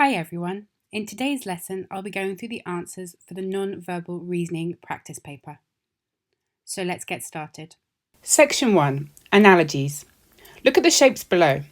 Hi everyone. In today's lesson, I'll be going through the answers for the non-verbal reasoning practice paper. So let's get started. Section 1. Analogies. Look at the shapes below.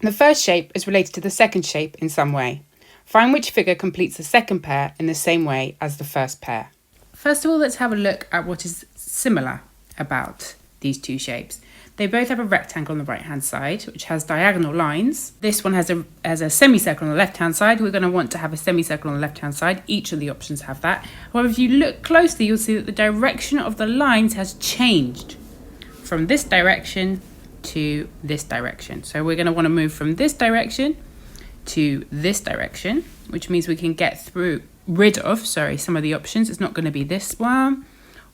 The first shape is related to the second shape in some way. Find which figure completes the second pair in the same way as the first pair. First of all, let's have a look at what is similar about these two shapes. They both have a rectangle on the right hand side, which has diagonal lines. This one has a semicircle on the left hand side. We're going to want to have a semicircle on the left hand side. Each of the options have that. However, if you look closely, you'll see that the direction of the lines has changed from this direction to this direction. So we're going to want to move from this direction to this direction, which means we can get rid of some of the options. It's not going to be this one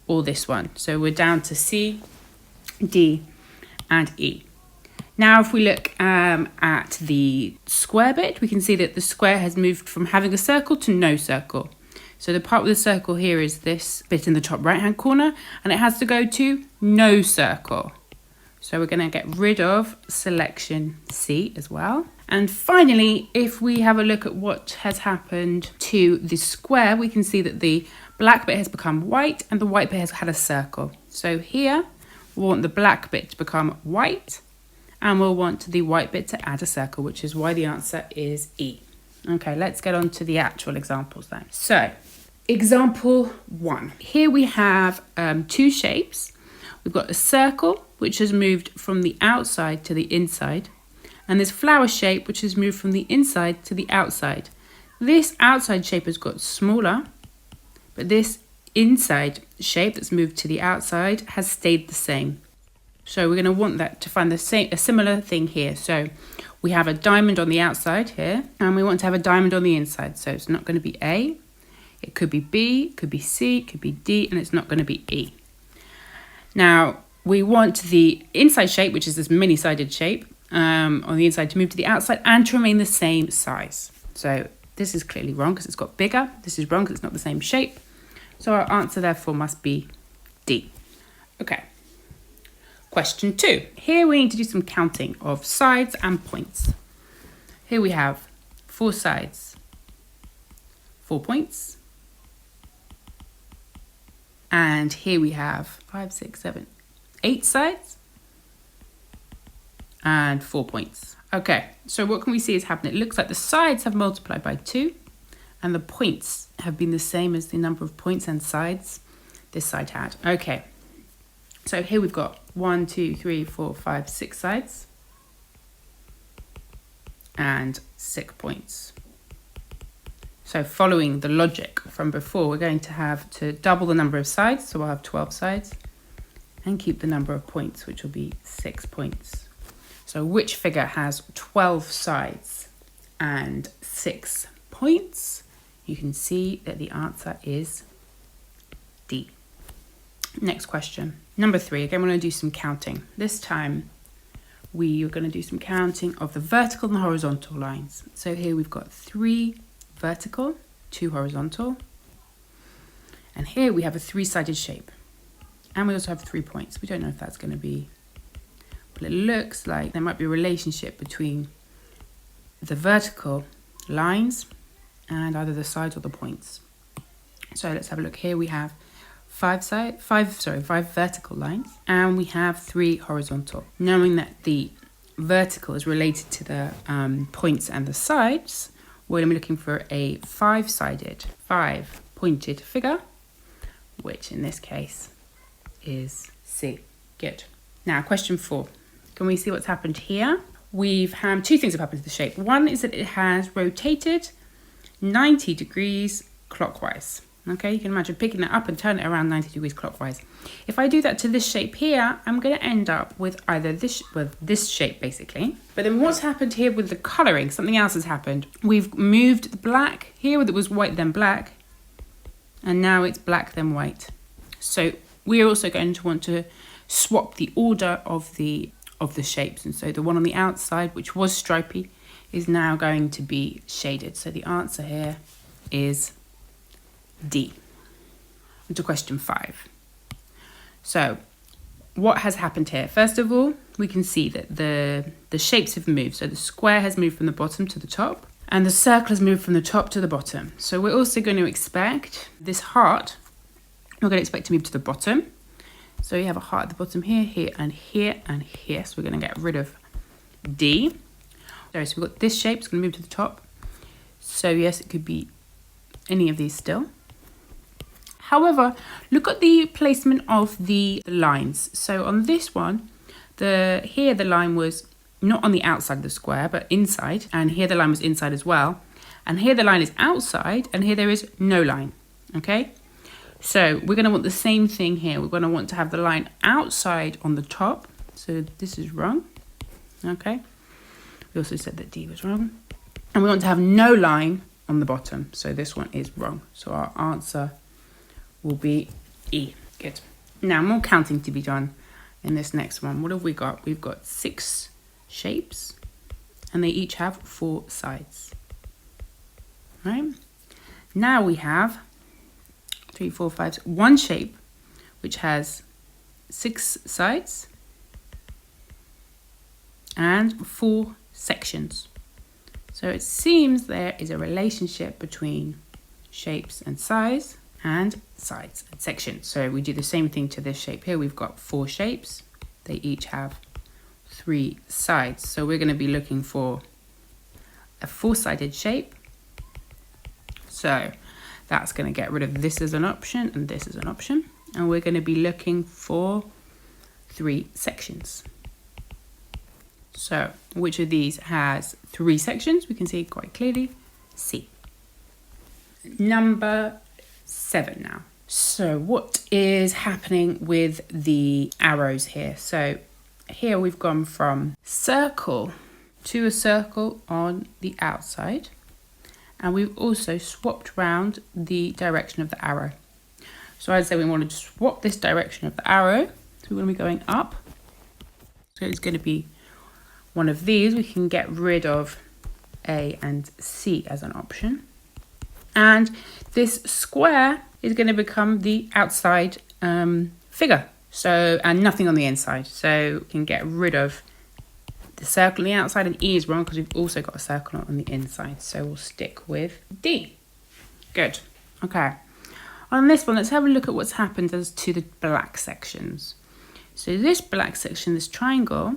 or this one. So we're down to C, D, and E. Now if we look at the square bit, we can see that the square has moved from having a circle to no circle. So the part with the circle here is this bit in the top right hand corner, and it has to go to no circle. So we're going to get rid of selection C as well. And finally, if we have a look at what has happened to the square, we can see that the black bit has become white and the white bit has had a circle. So here we'll want the black bit to become white, and we'll want the white bit to add a circle, which is why the answer is E. Okay, let's get on to the actual examples then. So, example 1. Here we have two shapes. We've got a circle, which has moved from the outside to the inside, and this flower shape, which has moved from the inside to the outside. This outside shape has got smaller, but this inside shape that's moved to the outside has stayed the same. So we're going to want that to find a similar thing here. So we have a diamond on the outside here, and we want to have a diamond on the inside. So it's not going to be A, it could be B, it could be C, it could be D, and it's not going to be E. Now we want the inside shape, which is this mini-sided shape on the inside, to move to the outside and to remain the same size. So this is clearly wrong because it's got bigger. This is wrong because it's not the same shape. So our answer therefore must be D. Okay. Question 2. Here we need to do some counting of sides and points. Here we have 4 sides, 4 points. And here we have 5, 6, 7, 8 sides and 4 points. Okay, so what can we see is happening? It looks like the sides have multiplied by 2. And the points have been the same as the number of points and sides this side had. Okay, so here we've got 1, 2, 3, 4, 5, 6 sides and 6 points. So following the logic from before, we're going to have to double the number of sides. So we'll have 12 sides and keep the number of points, which will be 6 points. So which figure has 12 sides and 6 points? You can see that the answer is D. Next question. Number 3. Again, we're going to do some counting. This time, we are going to do some counting of the vertical and horizontal lines. So here we've got 3 vertical, 2 horizontal. And here we have a 3-sided shape. And we also have 3 points. We don't know if that's going to be... Well, it looks like there might be a relationship between the vertical lines and either the sides or the points. So let's have a look. Here we have 5 vertical lines, and we have 3 horizontal. Knowing that the vertical is related to the points and the sides, we're going to be looking for a 5-sided, 5-pointed figure, which in this case is C. Good. Now, question 4. Can we see what's happened here? We've had 2 things have happened to the shape. One is that it has rotated 90 degrees clockwise. Okay, you can imagine picking that up and turn it around 90 degrees clockwise. If I do that to this shape here, I'm going to end up with either this shape basically. But then what's happened here with the colouring? Something else has happened. We've moved the black here, it was white then black, and now it's black then white. So we're also going to want to swap the order of the shapes, and so the one on the outside, which was stripy, is now going to be shaded. So the answer here is D. On to question 5. So what has happened here? First of all, we can see that the shapes have moved. So the square has moved from the bottom to the top, And the circle has moved from the top to the bottom. So we're also going to expect this heart, we're going to expect to move to the bottom. So you have a heart at the bottom here, here, and here, and here. So we're going to get rid of D. So we've got this shape, it's going to move to the top. So yes, it could be any of these still. However, look at the placement of the lines. So on this one, here the line was not on the outside of the square, but inside. And here the line was inside as well. And here the line is outside, and here there is no line, okay? So we're going to want the same thing here. We're going to want to have the line outside on the top. So this is wrong, okay? We also said that D was wrong. And we want to have no line on the bottom. So this one is wrong. So our answer will be E. Good. Now, more counting to be done in this next one. What have we got? We've got 6 shapes, and they each have 4 sides. Right? Now we have 3, 4, 5, one shape which has 6 sides and 4 sections. So it seems there is a relationship between shapes and size and sides and sections. So we do the same thing to this shape here. We've got 4 shapes. They each have 3 sides. So we're going to be looking for a 4-sided shape. So that's going to get rid of this as an option and this as an option. And we're going to be looking for 3 sections. So which of these has 3 sections? We can see quite clearly. C. Number 7 now. So what is happening with the arrows here? So here we've gone from circle to a circle on the outside, and we've also swapped round the direction of the arrow. So I'd say we want to swap this direction of the arrow. So we're going to be going up. So it's going to be one of these. We can get rid of A and C as an option. And this square is going to become the outside figure. So, and nothing on the inside. So we can get rid of the circle on the outside, and E is wrong because we've also got a circle on the inside. So we'll stick with D. Good. Okay. On this one, let's have a look at what's happened as to the black sections. So this black section, this triangle,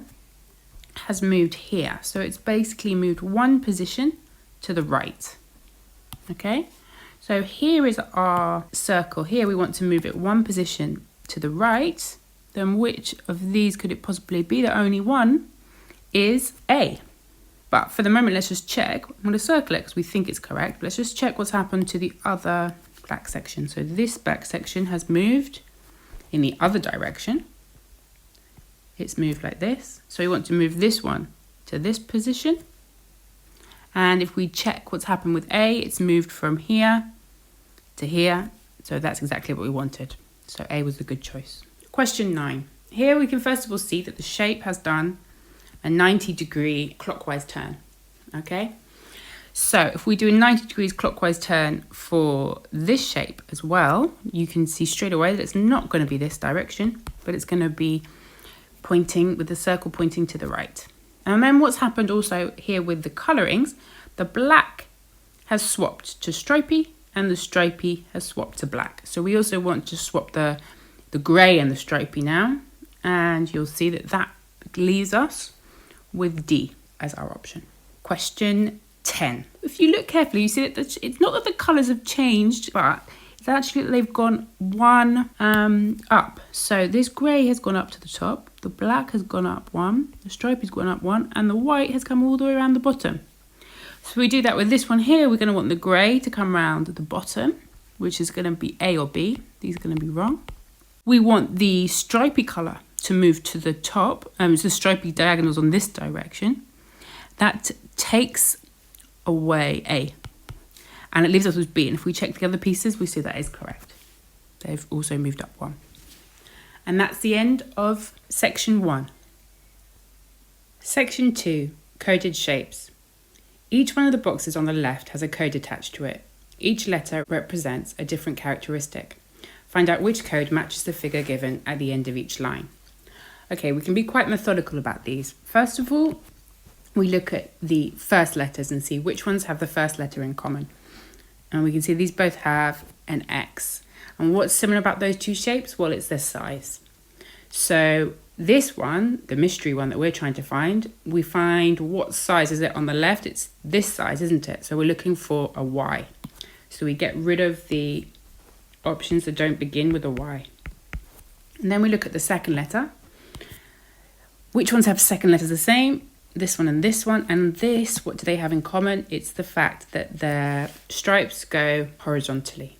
has moved here. So it's basically moved 1 position to the right. Okay. So here is our circle. Here we want to move it 1 position to the right. Then which of these could it possibly be? The only one is A. But for the moment, let's just check. I'm going to circle it because we think it's correct. Let's just check what's happened to the other black section. So this black section has moved in the other direction. It's moved like this. So we want to move this one to this position. And if we check what's happened with A, it's moved from here to here. So that's exactly what we wanted. So A was a good choice. Question 9. Here we can first of all see that the shape has done a 90-degree clockwise turn. Okay. So if we do a 90 degrees clockwise turn for this shape as well, you can see straight away that it's not going to be this direction, but it's going to be pointing with the circle pointing to the right. And then what's happened also here with the colorings, the black has swapped to stripy and the stripy has swapped to black. So we also want to swap the grey and the stripy now, and you'll see that that leaves us with D as our option. Question 10. If you look carefully, you see that it's not that the colours have changed, but it's actually that they've gone 1 up. So this grey has gone up to the top, the black has gone up 1, the stripe has gone up 1, and the white has come all the way around the bottom. So if we do that with this one here, we're going to want the grey to come around the bottom, which is going to be A or B. These are going to be wrong. We want the stripy colour to move to the top, so the stripy diagonals on this direction. That takes away A, and it leaves us with B. And if we check the other pieces, we see that is correct. They've also moved up 1. And that's the end of section 1. Section 2, coded shapes. Each one of the boxes on the left has a code attached to it. Each letter represents a different characteristic. Find out which code matches the figure given at the end of each line. Okay, we can be quite methodical about these. First of all, we look at the first letters and see which ones have the first letter in common. And we can see these both have an X. And what's similar about those two shapes? Well, it's their size. So this one, the mystery one that we're trying to find, we find what size is it on the left? It's this size, isn't it? So we're looking for a Y. So we get rid of the options that don't begin with a Y. And then we look at the second letter. Which ones have second letters the same? This one and this one. And this, what do they have in common? It's the fact that their stripes go horizontally.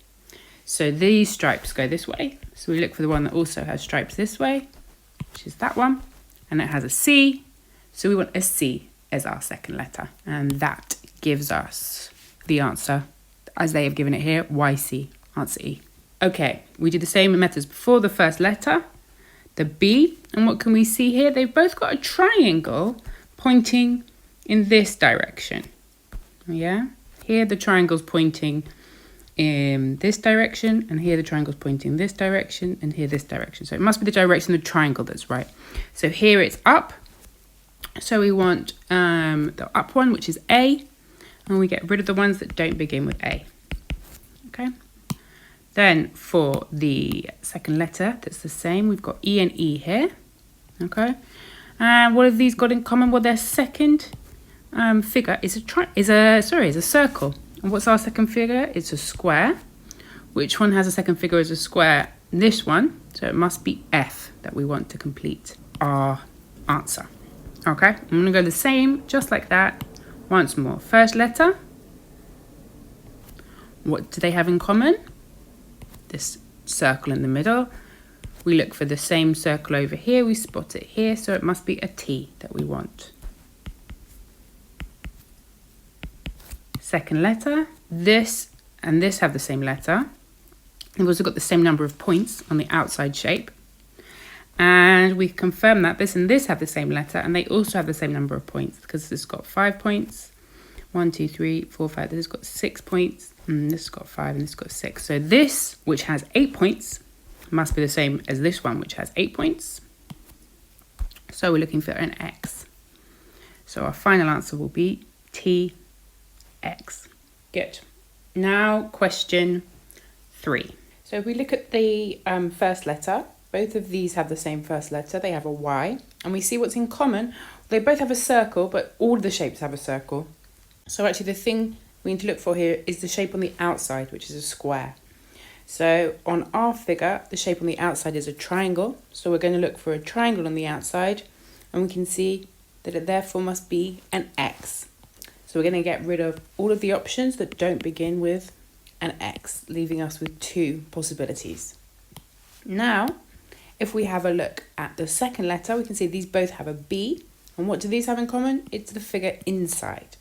So these stripes go this way. So we look for the one that also has stripes this way, which is that one. And it has a C. So we want a C as our second letter. And that gives us the answer, as they have given it here, YC, answer E. Okay, we do the same method as before. The first letter, the B. And what can we see here? They've both got a triangle pointing in this direction. Yeah, here the triangle's pointing in this direction, and here the triangle's pointing this direction, and here this direction. So it must be the direction of the triangle that's right. So here it's up. So we want the up one, which is A, and we get rid of the ones that don't begin with A. Okay. Then for the second letter, that's the same. We've got E and E here. Okay. And what have these got in common? Well, their second figure is a circle. And what's our second figure? It's a square. Which one has a second figure as a square? This one. So it must be F that we want to complete our answer. Okay, I'm going to go the same, just like that, once more. First letter. What do they have in common? This circle in the middle. We look for the same circle over here. We spot it here, so it must be a T that we want. Second letter. This and this have the same letter. We've also got the same number of points on the outside shape. And we confirm that this and this have the same letter, and they also have the same number of points, because this has got 5 points. 1, 2, 3, 4, 5. This has got 6 points. And this has got 5, and this has got 6. So this, which has 8 points, must be the same as this one, which has 8 points. So we're looking for an X. So our final answer will be TX. Good. Now question 3. So if we look at the first letter, both of these have the same first letter. They have a Y. And we see what's in common. They both have a circle, but all of the shapes have a circle. So actually the thing we need to look for here is the shape on the outside, which is a square. So on our figure, the shape on the outside is a triangle. So we're going to look for a triangle on the outside. And we can see that it therefore must be an X. So we're going to get rid of all of the options that don't begin with an X, leaving us with 2 possibilities. Now, if we have a look at the second letter, we can see these both have a B. And what do these have in common? It's the figure inside.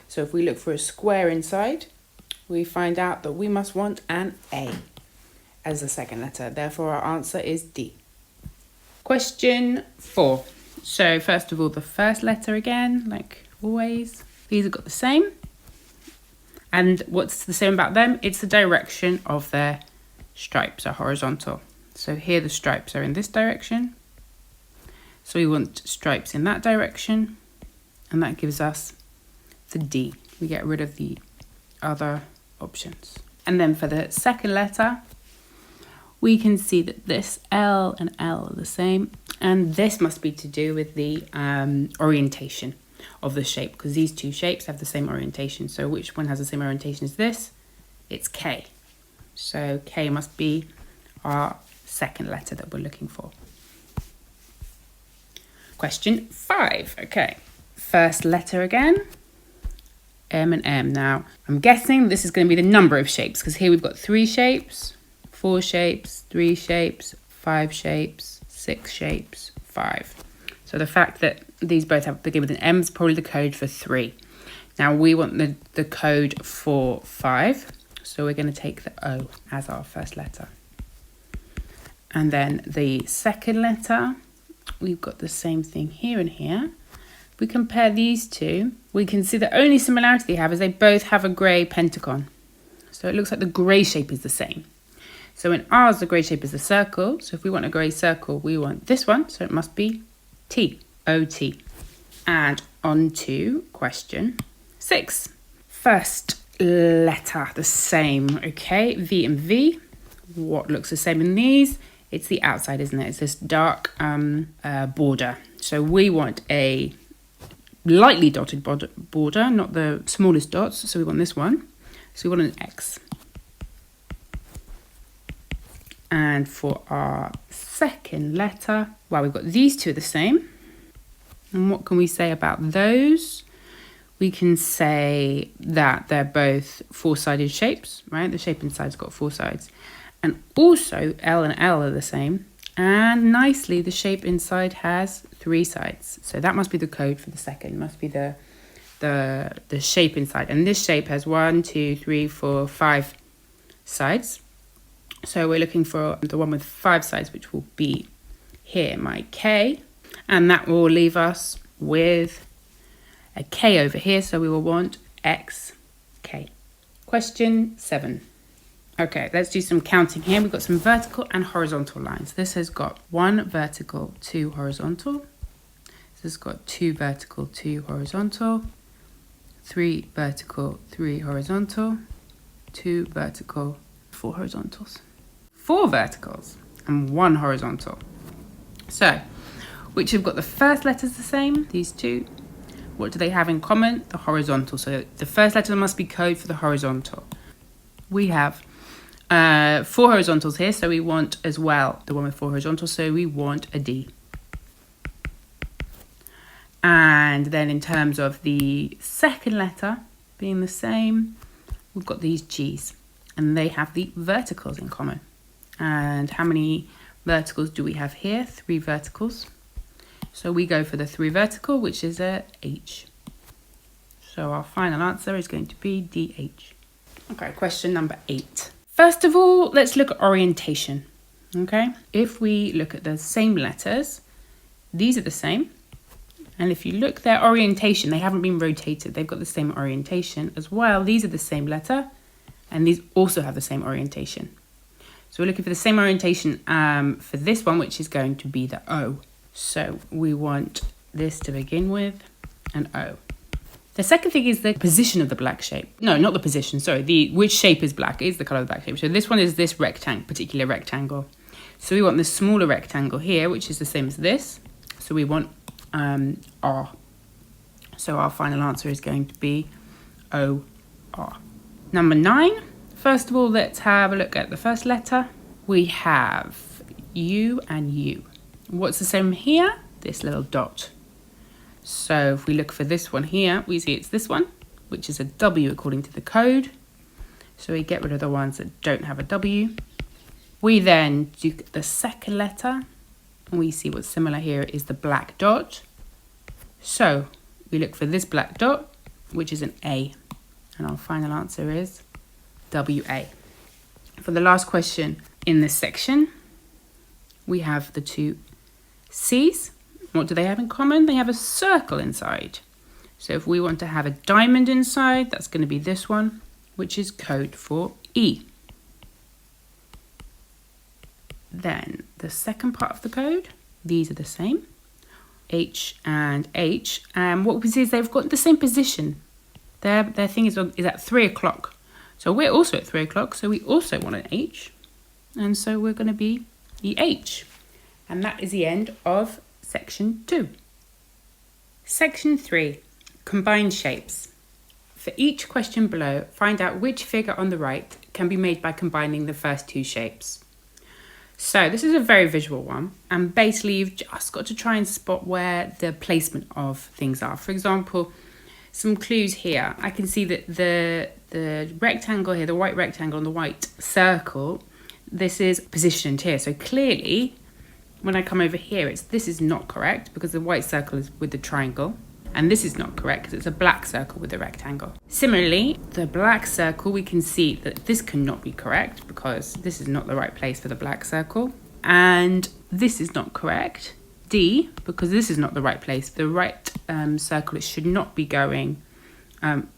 So if we look for a square inside, we find out that we must want an A as the second letter. Therefore, our answer is D. Question 4. So first of all, the first letter again, like always. These have got the same. And what's the same about them? It's the direction of their stripes are horizontal. So here the stripes are in this direction. So we want stripes in that direction. And that gives us the D. We get rid of the other options. And then for the second letter, we can see that this L and L are the same. And this must be to do with the orientation of the shape, because these two shapes have the same orientation. So which one has the same orientation as this? It's K. So K must be our second letter that we're looking for. Question 5. Okay, first letter again. M and M. Now, I'm guessing this is going to be the number of shapes, because here we've got 3 shapes, 4 shapes, 3 shapes, 5 shapes, 6 shapes, 5. So the fact that these both have begin with an M is probably the code for 3. Now we want the code for 5. So we're going to take the O as our first letter. And then the second letter, we've got the same thing here and here. If we compare these two, we can see the only similarity they have is they both have a grey pentagon. So it looks like the grey shape is the same. So in ours, the grey shape is the circle. So if we want a grey circle, we want this one. So it must be T, O-T. And On to question 6. First letter, the same. Okay, V and V. What looks the same in these? It's the outside, isn't it? It's this dark border. So we want a lightly dotted border, not the smallest dots. So we want this one. So we want an X. And for our second letter, well, we've got these two are the same. And what can we say about those? We can say that they're both four-sided shapes, right? The shape inside's got four sides. And also L and L are the same. And nicely, the shape inside has three sides. So that must be the code for the second, must be the shape inside. And this shape has 1, 2, 3, 4, 5 sides. So we're looking for the one with 5 sides, which will be here, my K. And that will leave us with a K over here. So we will want X, K. Question 7. Okay, let's do some counting here. We've got some vertical and horizontal lines. This has got 1 vertical, 2 horizontal. This has got 2 vertical, 2 horizontal. 3 vertical, 3 horizontal. 2 vertical, 4 horizontals. 4 verticals and 1 horizontal. So, which have got the first letters the same, these two. What do they have in common? The horizontal. So the first letter must be code for the horizontal. We have 4 horizontals here, so we want as well the one with 4 horizontals, so we want a D. And then in terms of the second letter being the same, we've got these G's, and they have the verticals in common. And how many verticals do we have here? 3 verticals. So we go for the 3 vertical, which is a H. So our final answer is going to be DH. Okay, question number 8. First of all, let's look at orientation. Okay, if we look at the same letters, these are the same. And if you look their orientation, they haven't been rotated. They've got the same orientation as well. These are the same letter, and these also have the same orientation. So we're looking for the same orientation for this one, which is going to be the O. So we want this to begin with an O. The second thing is the position of the black shape. No, not the position, sorry. Which shape is black is the colour of the black shape. So this one is this particular rectangle. So we want the smaller rectangle here, which is the same as this. So we want R. So our final answer is going to be OR. Number 9. First of all, let's have a look at the first letter. We have U and U. What's the same here? This little dot. So if we look for this one here, we see it's this one, which is a W according to the code. So we get rid of the ones that don't have a W. We then do the second letter, and we see what's similar here is the black dot. So we look for this black dot, which is an A. And our final answer is WA. For the last question in this section, we have the 2 C's. What do they have in common? They have a circle inside. So if we want to have a diamond inside, that's going to be this one, which is code for E. Then the second part of the code, these are the same, H and H. And what we see is they've got the same position. Their thing is at 3 o'clock. So we're also at 3 o'clock, so we also want an H. And so we're going to be EH. And that is the end of Section 2. Section 3, combined shapes. For each question below, find out which figure on the right can be made by combining the first 2 shapes. So this is a very visual one, and basically you've just got to try and spot where the placement of things are. For example, some clues here. I can see that the rectangle here, the white rectangle and the white circle, this is positioned here. So clearly, when I come over here, this is not correct because the white circle is with the triangle. And this is not correct because it's a black circle with a rectangle. Similarly, the black circle, we can see that this cannot be correct because this is not the right place for the black circle. And this is not correct, D, because this is not the right place. The right circle, it should not be going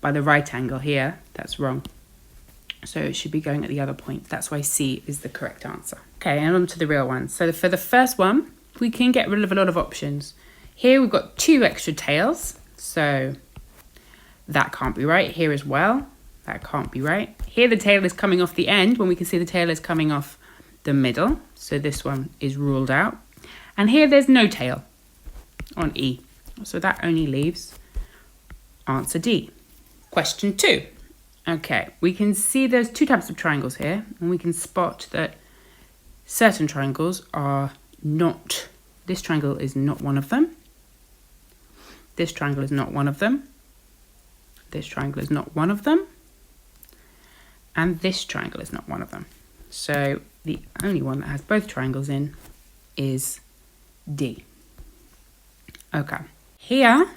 by the right angle here. That's wrong. So it should be going at the other point. That's why C is the correct answer. Okay, and on to the real one. So for the first one, we can get rid of a lot of options. Here we've got 2 extra tails. So that can't be right. Here as well, that can't be right. Here the tail is coming off the end when we can see the tail is coming off the middle. So this one is ruled out. And here there's no tail on E. So that only leaves answer D. Question 2. Okay, we can see there's 2 types of triangles here, and we can spot that certain triangles are not, this triangle is not one of them. This triangle is not one of them. This triangle is not one of them. And this triangle is not one of them. So the only one that has both triangles in is D. Okay. Here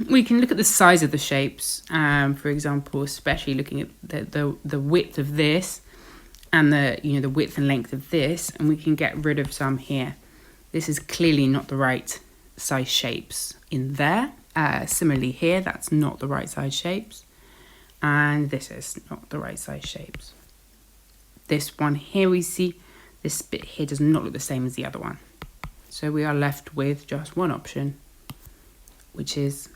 we can look at the size of the shapes. For example, especially looking at the width of this and the width and length of this, and we can get rid of some here. This is clearly not the right size shapes in there. Similarly here, that's not the right size shapes. And this is not the right size shapes. This one here we see, this bit here does not look the same as the other one. So we are left with just one option, which is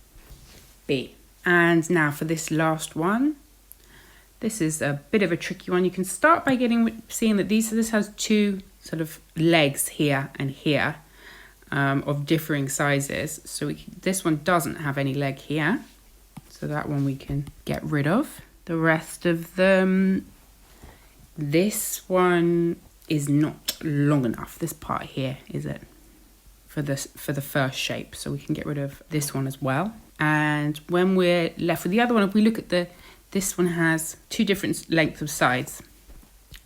B. And now for this last one, this is a bit of a tricky one. You can start by seeing that this has 2 sort of legs here and here of differing sizes. So this one doesn't have any leg here. So that one we can get rid of. The rest of them, this one is not long enough. This part here, is it? For the first shape. So we can get rid of this one as well. And when we're left with the other one, if we look at this one has 2 different lengths of sides.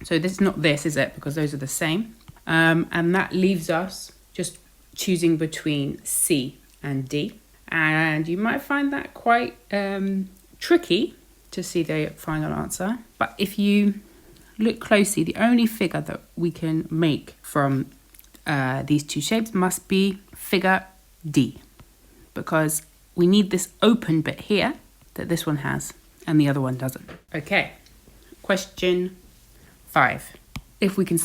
So this is not this, is it? Because those are the same. And that leaves us just choosing between C and D. And you might find that quite tricky to see the final answer. But if you look closely, the only figure that we can make from these 2 shapes must be figure D. Because we need this open bit here that this one has and the other one doesn't. Okay, question 5. If we can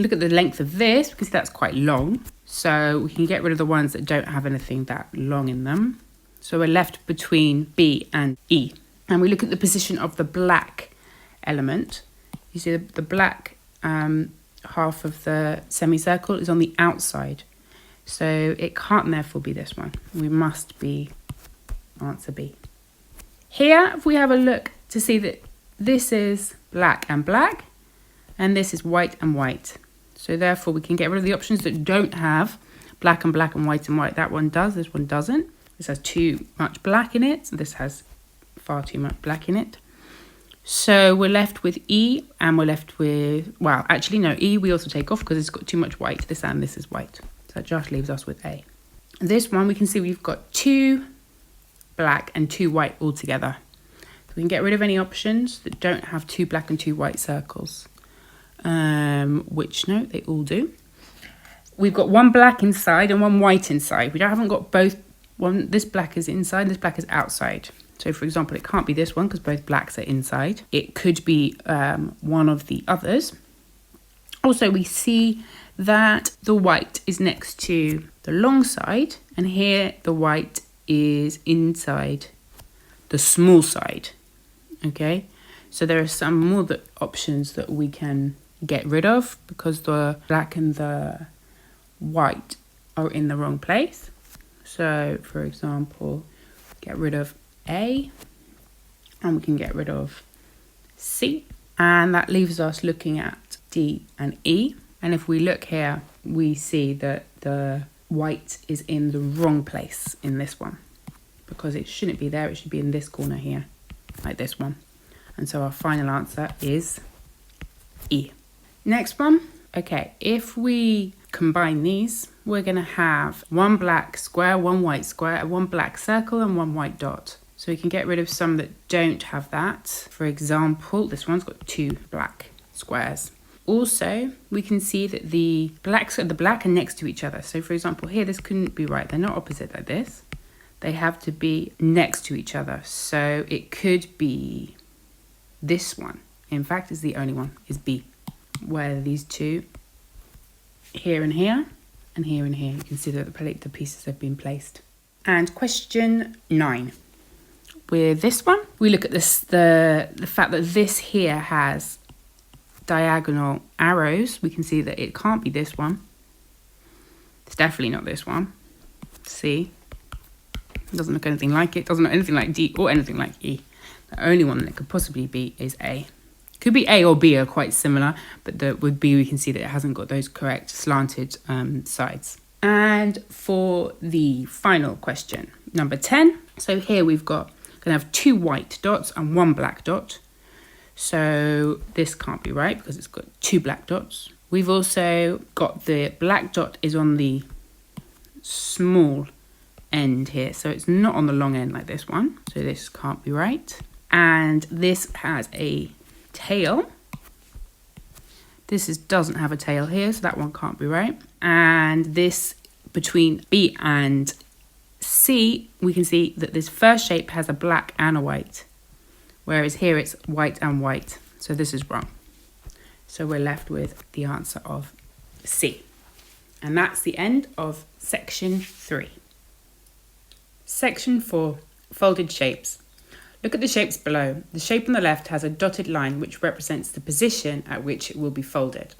look at the length of this, because that's quite long. So we can get rid of the ones that don't have anything that long in them. So we're left between B and E. And we look at the position of the black element. You see the black half of the semicircle is on the outside. So it can't therefore be this one. We must be answer B. Here, if we have a look to see that this is black and black, and this is white and white. So therefore we can get rid of the options that don't have black and black and white and white. That one does, this one doesn't. This has too much black in it. This has far too much black in it. So we're left with E, and we're left with, well, actually no, E we also take off because it's got too much white. This and this is white. So that just leaves us with A. This one we can see we've got 2 black and 2 white all together. So we can get rid of any options that don't have 2 black and 2 white circles. Which no, they all do. We've got 1 black inside and 1 white inside. We haven't got both. This black is inside, this black is outside. So for example, it can't be this one because both blacks are inside. It could be one of the others. Also, we see that the white is next to the long side, and here the white is inside the small side. Okay, so there are some more options that we can get rid of because the black and the white are in the wrong place. So for example, get rid of A, and we can get rid of C, and that leaves us looking at D and E. And if we look here, we see that the white is in the wrong place in this one because it shouldn't be there. It should be in this corner here, like this one. And so our final answer is E. Next one. Okay, if we combine these, we're going to have 1 black square, 1 white square, 1 black circle, and 1 white dot. So we can get rid of some that don't have that. For example, this one's got 2 black squares. Also, we can see that the black are next to each other. So for example, here, this couldn't be right. They're not opposite like this. They have to be next to each other. So it could be this one. In fact, is the only one, is B, where these 2 here and here, and here and here, you can see that the pieces have been placed. And question 9. With this one, we look at this, the fact that this here has diagonal arrows. We can see that it can't be this one. It's definitely not this one. C. It doesn't look anything like it. Doesn't look anything like D or anything like E. The only one that it could possibly be is A. Could be A or B are quite similar, but with B we can see that it hasn't got those correct slanted sides. And for the final question, number 10. So here we've got, going to have 2 white dots and 1 black dot. So this can't be right because it's got 2 black dots. We've also got the black dot is on the small end here. So it's not on the long end like this one. So this can't be right. And this has a tail. This doesn't have a tail here, so that one can't be right. And this, between B and C, we can see that this first shape has a black and a white, whereas here it's white and white. So this is wrong. So we're left with the answer of C. And that's the end of section 3. Section 4, folded shapes. Look at the shapes below. The shape on the left has a dotted line which represents the position at which it will be folded.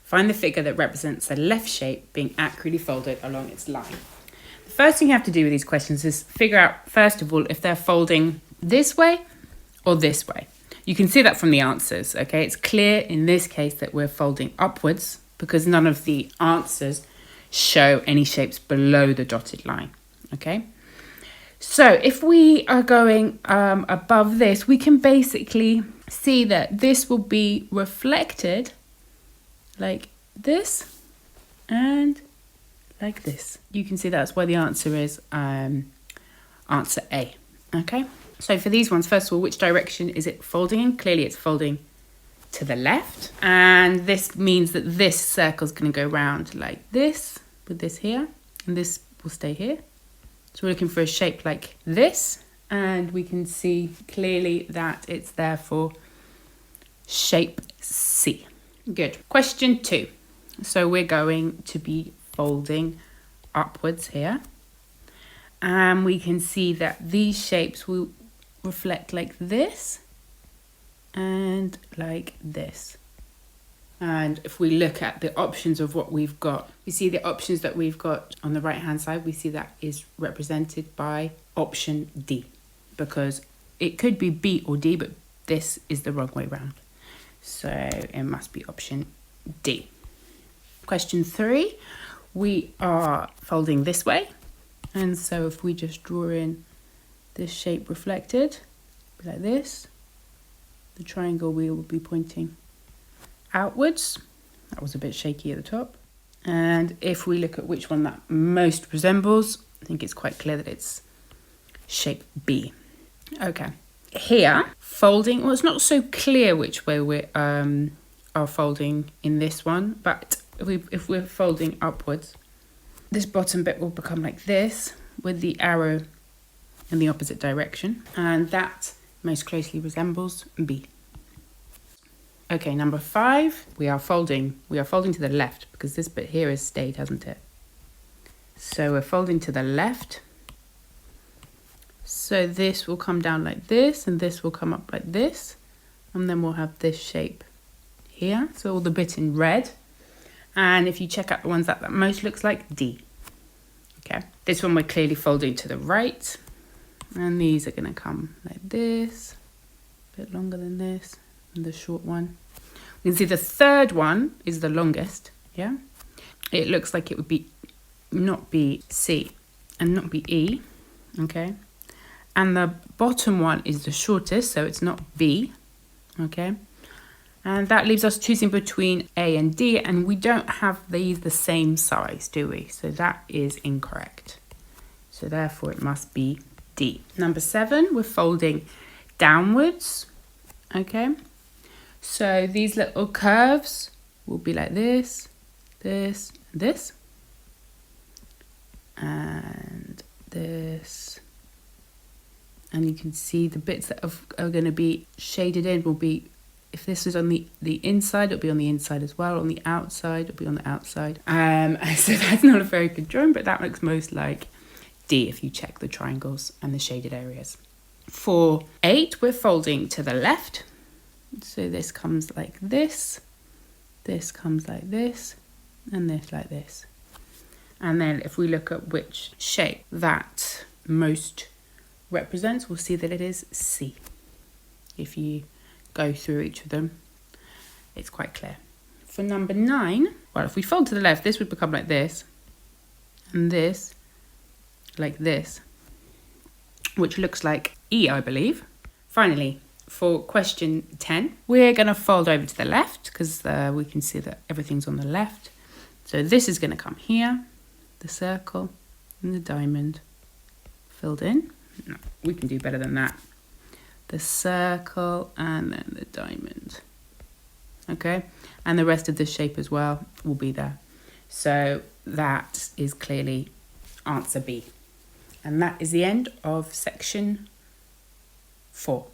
Find the figure that represents the left shape being accurately folded along its line. The first thing you have to do with these questions is figure out, first of all, if they're folding this way or this way. You can see that from the answers, okay? It's clear in this case that we're folding upwards because none of the answers show any shapes below the dotted line, okay? So if we are going above this, we can basically see that this will be reflected like this and like this. You can see that's why the answer is answer A, okay? So for these ones, first of all, which direction is it folding in? Clearly it's folding to the left. And this means that this circle is going to go round like this with this here, and this will stay here. So we're looking for a shape like this, and we can see clearly that it's therefore shape C. Good. Question 2. So we're going to be folding upwards here. And we can see that these shapes will reflect like this and like this. And if we look at the options of what we've got, we see the options that we've got on the right hand side, we see that is represented by option D, because it could be B or D, but this is the wrong way round. So it must be option D. Question 3, we are folding this way. And so if we just draw in this shape reflected, like this, the triangle wheel will be pointing outwards. That was a bit shaky at the top. And if we look at which one that most resembles, I think it's quite clear that it's shape B. Okay. Here, folding, well, it's not so clear which way we are folding in this one, but if we're folding upwards, this bottom bit will become like this with the arrow in the opposite direction, and that most closely resembles B. Okay, number 5, we are folding to the left because this bit here has stayed, hasn't it? So we're folding to the left. So this will come down like this, and this will come up like this, and then we'll have this shape here. So all the bit in red. And if you check out the ones that most looks like, D. Okay, this one we're clearly folding to the right, and these are going to come like this, a bit longer than this, and the short one. You can see the third one is the longest, yeah? It looks like it would be not be C and not be E, okay? And the bottom one is the shortest, so it's not B, okay? And that leaves us choosing between A and D, and we don't have these the same size, do we? So that is incorrect. So therefore it must be D. Number 7, we're folding downwards, okay? So these little curves will be like this, this, and this. And this. And you can see the bits that are going to be shaded in will be, if this is on the inside, it'll be on the inside as well. On the outside, it'll be on the outside. So that's not a very good drawing, but that looks most like D if you check the triangles and the shaded areas. For 8, we're folding to the left. So this comes like this comes like this, and this like this. And then if we look at which shape that most represents, we'll see that it is C. If you go through each of them, it's quite clear. For number 9, well, if we fold to the left, this would become like this, and this like this, which looks like E, I believe. Finally, for question 10, we're going to fold over to the left because we can see that everything's on the left. So this is going to come here, the circle and the diamond filled in. No, we can do better than that. The circle and then the diamond. Okay, and the rest of the shape as well will be there. So that is clearly answer B. And that is the end of section 4.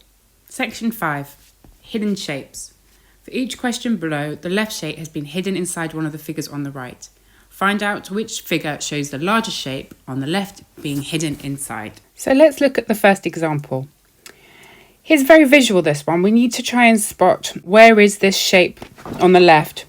Section 5, hidden shapes. For each question below, the left shape has been hidden inside one of the figures on the right. Find out which figure shows the larger shape on the left being hidden inside. So let's look at the first example. Here's very visual, this one. We need to try and spot where is this shape on the left.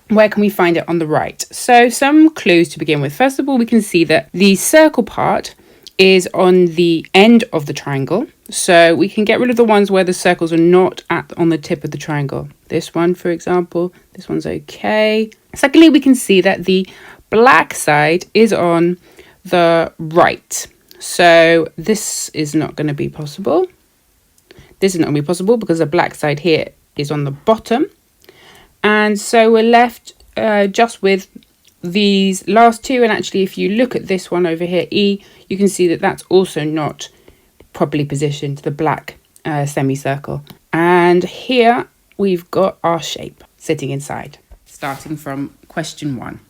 Where can we find it on the right? So some clues to begin with. First of all, we can see that the circle part is on the end of the triangle. So we can get rid of the ones where the circles are not on the tip of the triangle. This one, for example, this one's okay. Secondly, we can see that the black side is on the right. So this is not going to be possible. This is not going to be possible because the black side here is on the bottom. And so we're left just with these last two. And actually, if you look at this one over here, E, you can see that that's also not properly positioned, the black semicircle. And here we've got our shape sitting inside, starting from question 1.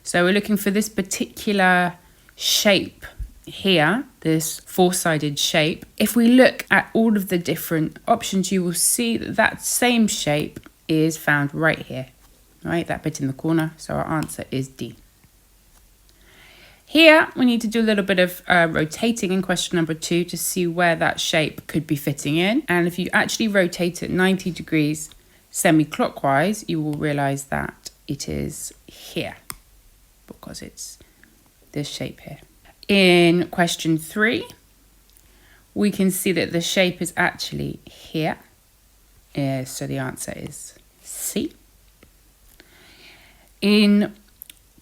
So we're looking for this particular shape here, this four-sided shape. If we look at all of the different options, you will see that that same shape is found right here, right? That bit in the corner. So our answer is D. Here, we need to do a little bit of rotating in question number 2 to see where that shape could be fitting in. And if you actually rotate it 90 degrees semi-clockwise, you will realize that it is here because it's this shape here. In question 3, we can see that the shape is actually here. So the answer is C. In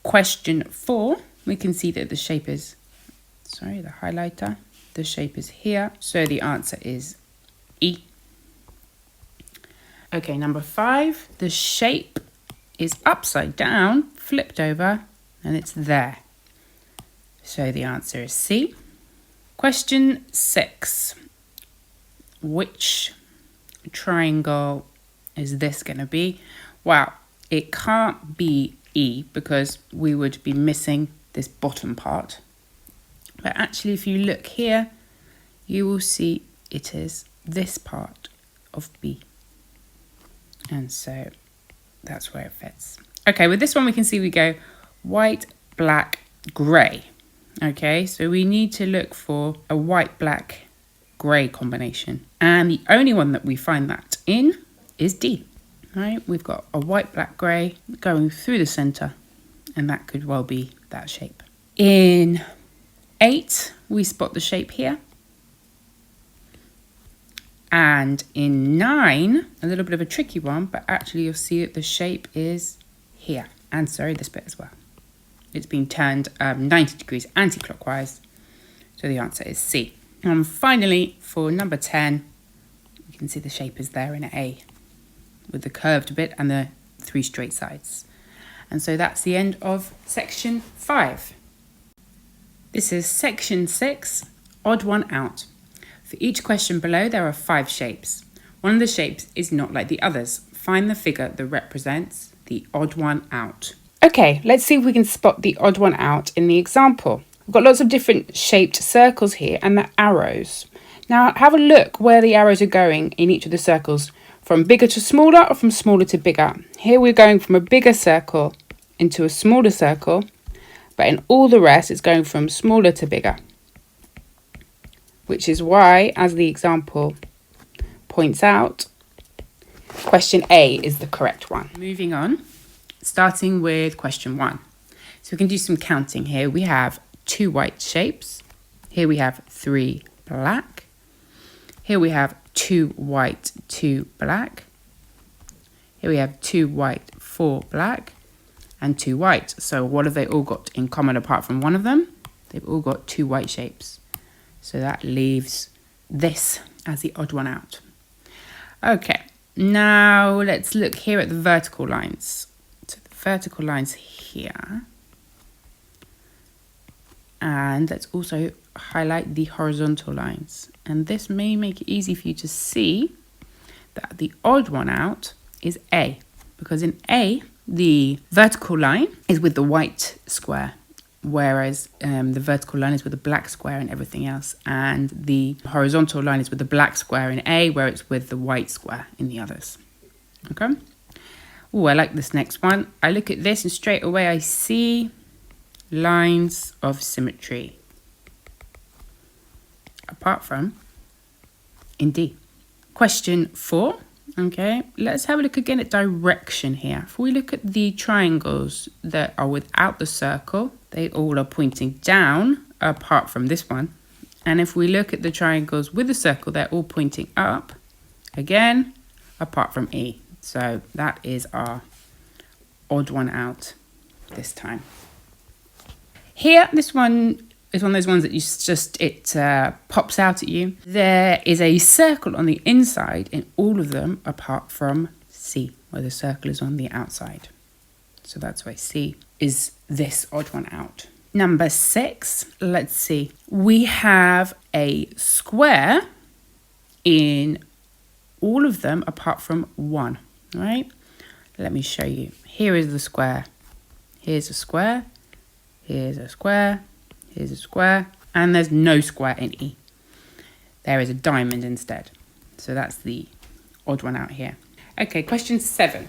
question 4, we can see that the shape is, the highlighter, the shape is here. So the answer is E. Okay, number 5, the shape is upside down, flipped over, and it's there. So the answer is C. Question 6, which triangle is this going to be? Well, it can't be E because we would be missing this bottom part. But actually, if you look here, you will see it is this part of B. And so that's where it fits. Okay, with this one, we can see we go white, black, grey. Okay, so we need to look for a white, black, grey combination. And the only one that we find that in is D. Right, we've got a white, black, grey going through the centre, and that could well be that shape. In 8, we spot the shape here. And in 9, a little bit of a tricky one, but actually you'll see that the shape is here. And this bit as well. It's been turned 90 degrees anti-clockwise. So the answer is C. And finally, for number 10, you can see the shape is there in A with the curved bit and the 3 straight sides. And so that's the end of section 5. This is section 6, odd one out. For each question below, there are 5 shapes. One of the shapes is not like the others. Find the figure that represents the odd one out. Okay, let's see if we can spot the odd one out in the example. We've got lots of different shaped circles here and the arrows. Now have a look where the arrows are going in each of the circles, from bigger to smaller or from smaller to bigger. Here we're going from a bigger circle into a smaller circle, but in all the rest it's going from smaller to bigger. which is why, as the example points out, question A is the correct one. Moving on, starting with question 1. So we can do some counting here. We have 2 white shapes. Here we have 3 black. Here we have 2 white, 2 black. Here we have 2 white, 4 black, and 2 white. So what have they all got in common apart from one of them? They've all got 2 white shapes. So that leaves this as the odd one out. Okay, now let's look here at the vertical lines. So the vertical lines here. And let's also highlight the horizontal lines. And this may make it easy for you to see that the odd one out is A. Because in A, the vertical line is with the white square, whereas the vertical line is with the black square and everything else. And the horizontal line is with the black square in A, where it's with the white square in the others. Okay? Oh, I like this next one. I look at this and straight away I see lines of symmetry. Apart from in D. Question 4. Okay, let's have a look again at direction here. If we look at the triangles that are without the circle, they all are pointing down apart from this one. And if we look at the triangles with the circle, they're all pointing up, again, apart from E. So that is our odd one out this time. Here, this one is one of those ones that it pops out at you. There is a circle on the inside in all of them apart from C, where the circle is on the outside. So that's why C is this odd one out. Number 6, let's see. We have a square in all of them apart from one, right? Let me show you. Here is the square. Here's a square. Here's a square. Here's a square. And there's no square in E. There is a diamond instead. So that's the odd one out here. Okay, question 7.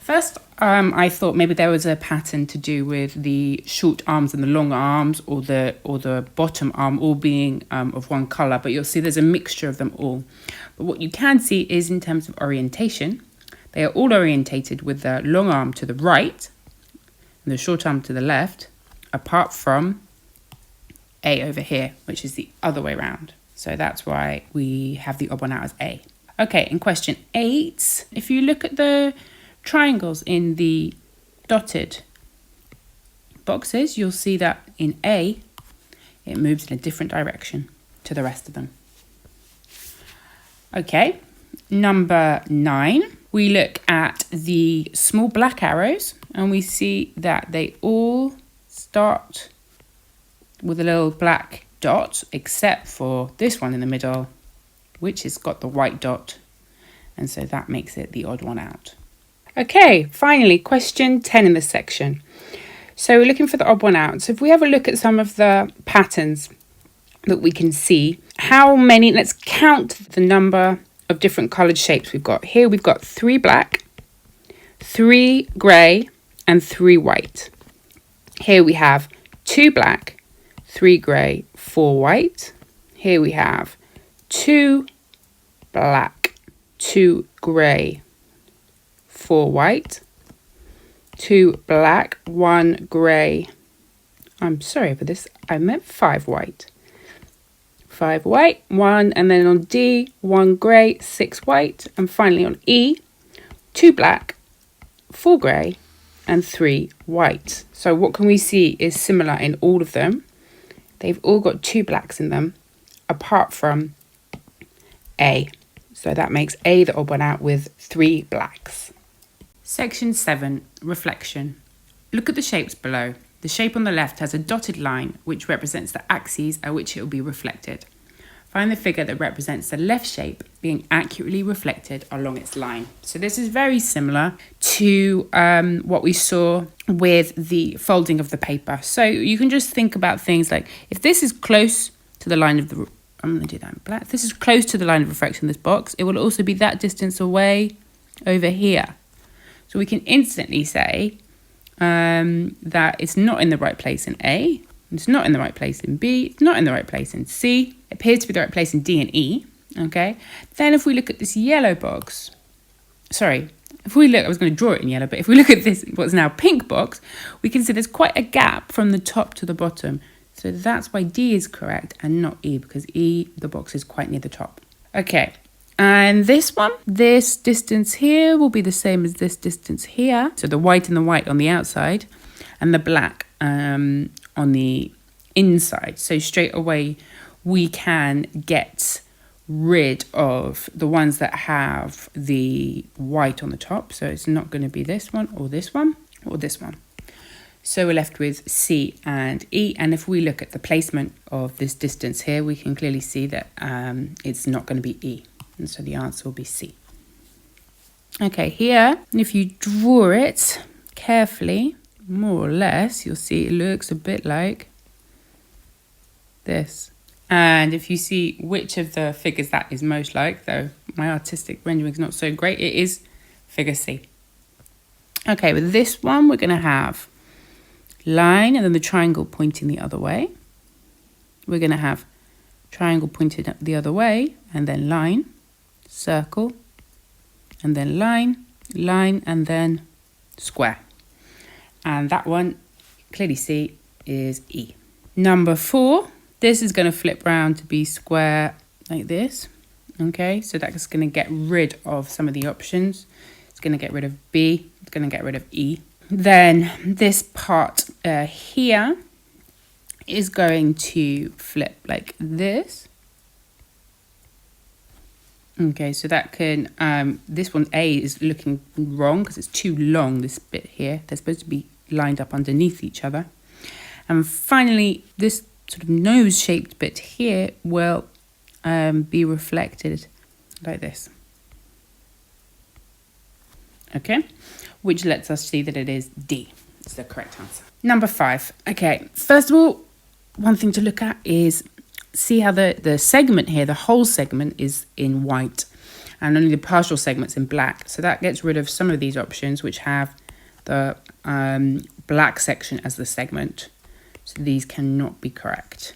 First, I thought maybe there was a pattern to do with the short arms and the long arms, or the bottom arm all being of one colour, but you'll see there's a mixture of them all. But what you can see is in terms of orientation, they are all orientated with the long arm to the right and the short arm to the left, apart from A over here, which is the other way around. So that's why we have the odd one out as A. Okay, in question 8, if you look at the triangles in the dotted boxes, you'll see that in A, it moves in a different direction to the rest of them. Okay, number 9, we look at the small black arrows and we see that they all start with a little black dot, except for this one in the middle, which has got the white dot. And so that makes it the odd one out. Okay, finally, question 10 in this section. So we're looking for the odd one out. So if we have a look at some of the patterns that we can see, how many, let's count the number of different coloured shapes we've got. Here we've got 3 black, 3 grey, and 3 white. Here we have 2 black, 3 grey, 4 white. Here we have 2 black, 2 grey, 4 white, 2 black, 1 grey. I'm sorry for this, I meant 5 white. 5 white, 1, and then on D, 1 grey, 6 white, and finally on E, 2 black, 4 grey, and 3 white. So what can we see is similar in all of them. They've all got 2 blacks in them, apart from A. So that makes A the odd one out with 3 blacks. Section 7, reflection. Look at the shapes below. The shape on the left has a dotted line which represents the axes at which it will be reflected. Find the figure that represents the left shape being accurately reflected along its line. So this is very similar to what we saw with the folding of the paper. So you can just think about things like, if this is close to the line of the, I'm going to do that in black. If this is close to the line of reflection in this box, it will also be that distance away over here. So we can instantly say that it's not in the right place in A, it's not in the right place in B, it's not in the right place in C, appears to be the right place in D and E. Okay. Then if we look at this yellow box, if we look, I was going to draw it in yellow, but if we look at this, what's now pink box, we can see there's quite a gap from the top to the bottom. So that's why D is correct and not E, because E, the box is quite near the top. Okay, and this one, this distance here will be the same as this distance here. So the white and the white on the outside and the black on the inside. So straight away, we can get rid of the ones that have the white on the top. So it's not going to be this one or this one or this one. So we're left with C and E. And if we look at the placement of this distance here, we can clearly see that it's not going to be E. And so the answer will be C. Okay, here, if you draw it carefully, more or less, you'll see it looks a bit like this. And if you see which of the figures that is most like, though my artistic rendering is not so great, it is figure C. Okay, with this one, we're going to have line and then the triangle pointing the other way. We're going to have triangle pointed the other way and then line, circle, and then line, line, and then square. And that one, clearly see, is E. Number 4. This is going to flip round to be square like this. Okay, so that's going to get rid of some of the options. It's going to get rid of B. It's going to get rid of E. Then this part here is going to flip like this. Okay, so that can, this one A is looking wrong because it's too long, this bit here. They're supposed to be lined up underneath each other. And finally, this sort of nose-shaped bit here will be reflected like this. Okay, which lets us see that it is D. It's the correct answer. Number 5. Okay, first of all, one thing to look at is see how the segment here, the whole segment is in white and only the partial segment's in black. So that gets rid of some of these options which have the black section as the segment. So these cannot be correct.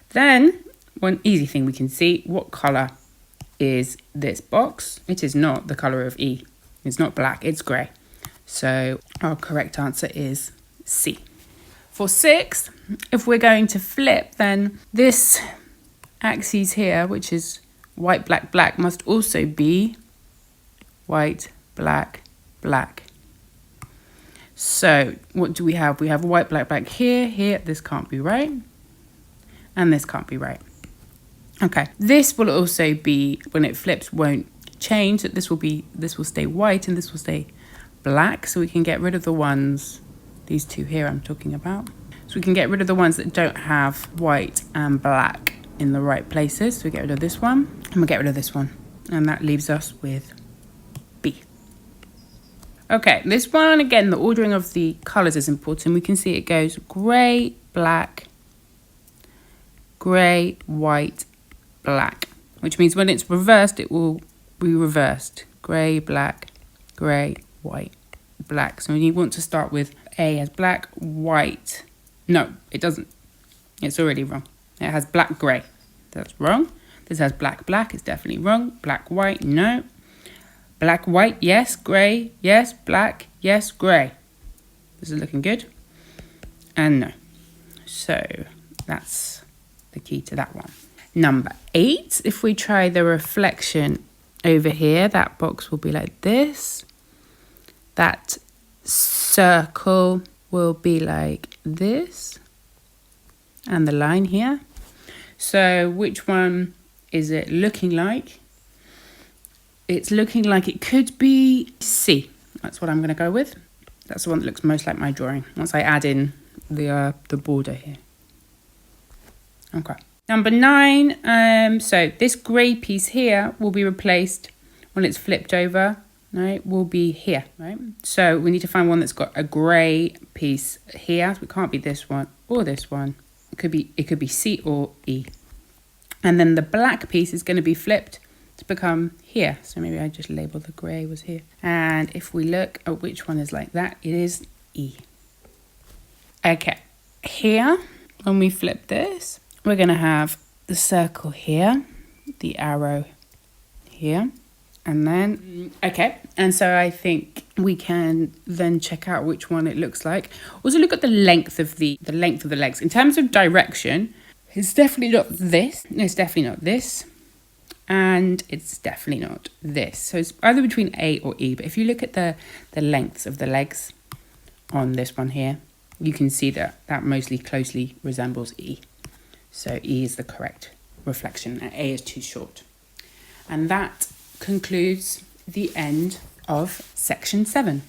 Then, one easy thing we can see, what colour is this box? It is not the colour of E. It's not black, it's grey. So our correct answer is C. For 6, if we're going to flip, then this axis here, which is white, black, black, must also be white, black, black. So what do we have? We have white, black, black here, here. This can't be right. And this can't be right. Okay. This will also be, when it flips, won't change. This will stay white and this will stay black. So we can get rid of the ones, these two here I'm talking about. So we can get rid of the ones that don't have white and black in the right places. So we get rid of this one and we get rid of this one. And that leaves us with B. Okay, this one, again, the ordering of the colours is important. We can see it goes grey, black, grey, white, black. Which means when it's reversed, it will be reversed. Grey, black, grey, white, black. So you want to start with A as black, white. No, it doesn't. It's already wrong. It has black, grey. That's wrong. This has black, black. It's definitely wrong. Black, white, no. Black, white, yes. Grey, yes. Black, yes. Grey. This is looking good. And no. So that's the key to that one. Number 8, if we try the reflection over here, that box will be like this. That circle will be like this. And the line here. So which one is it looking like? It's looking like it could be C. That's what I'm going to go with. That's the one that looks most like my drawing once I add in the border here. Okay. Number 9. So this grey piece here will be replaced when it's flipped over. Right, will be here. Right. So we need to find one that's got a grey piece here. So it can't be this one or this one. It could be C or E. And then the black piece is going to be flipped to become here. So maybe I just label the grey was here. And if we look at which one is like that, it is E. Okay, here, when we flip this, we're going to have the circle here, the arrow here, and then, okay. And so I think we can then check out which one it looks like. Also look at the length of the legs. In terms of direction, it's definitely not this. No, it's definitely not this. And it's definitely not this. So it's either between A or E. But if you look at the lengths of the legs on this one here, you can see that mostly closely resembles E. So E is the correct reflection and A is too short. And that concludes the end of section 7.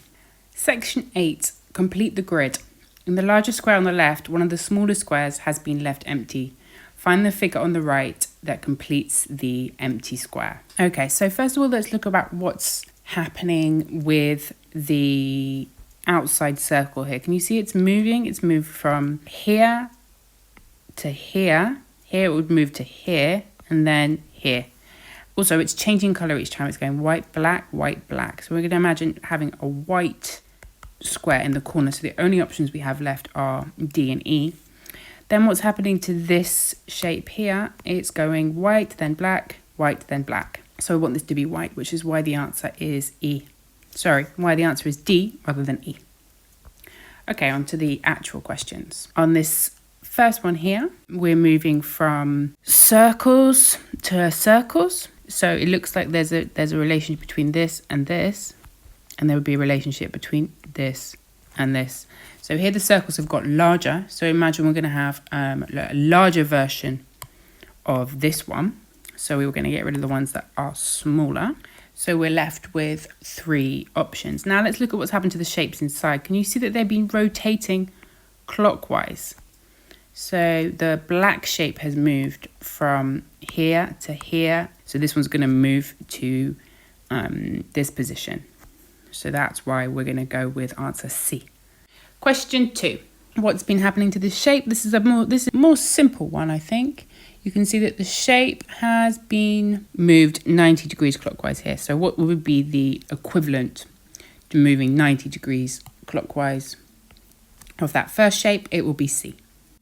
Section 8, complete the grid. In the larger square on the left, one of the smaller squares has been left empty. Find the figure on the right that completes the empty square. Okay, so first of all, let's look about what's happening with the outside circle here. Can you see it's moving? It's moved from here to here. Here it would move to here and then here. Also, it's changing colour each time. It's going white, black, white, black. So we're going to imagine having a white square in the corner. So the only options we have left are D and E. Then what's happening to this shape here? It's going white, then black, white, then black. So we want this to be white, which is why the answer is E. Sorry, why the answer is D rather than E. Okay, on to the actual questions. On this first one here, we're moving from circles to circles. So it looks like there's a relationship between this, and there would be a relationship between this and this. So here the circles have got larger. So imagine we're going to have a larger version of this one. So we were going to get rid of the ones that are smaller. So we're left with 3 options. Now let's look at what's happened to the shapes inside. Can you see that they've been rotating clockwise? So the black shape has moved from here to here. So this one's going to move to this position. So that's why we're going to go with answer C. Question 2. What's been happening to this shape? This is a more simple one, I think. You can see that the shape has been moved 90 degrees clockwise here. So what would be the equivalent to moving 90 degrees clockwise of that first shape? It will be C.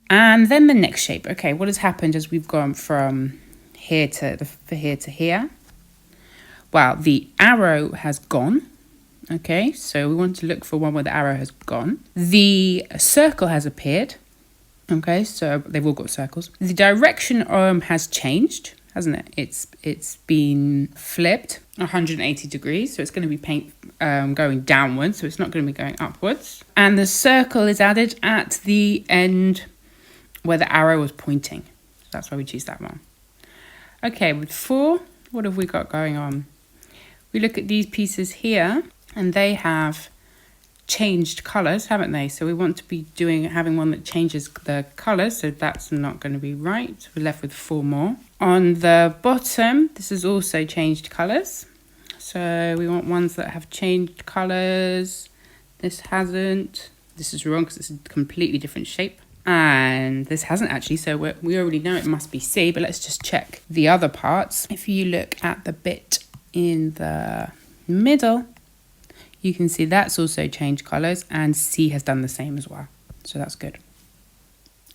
And then the next shape. Okay, what has happened as we've gone from here to here? Well, the arrow has gone. Okay, so we want to look for one where the arrow has gone. The circle has appeared. Okay, so they've all got circles. The direction has changed, hasn't it? It's been flipped 180 degrees. So it's going to be going downwards. So it's not going to be going upwards. And the circle is added at the end where the arrow was pointing. So that's why we choose that one. Okay, with 4, what have we got going on? We look at these pieces here and they have changed colours, haven't they? So we want to be having one that changes the colours, so that's not going to be right. So we're left with 4 more. On the bottom, this has also changed colours. So we want ones that have changed colours. This hasn't. This is wrong because it's a completely different shape. And this hasn't actually, so we already know it must be C, but let's just check the other parts. If you look at the bit in the middle, you can see that's also changed colours, and C has done the same as well. So that's good.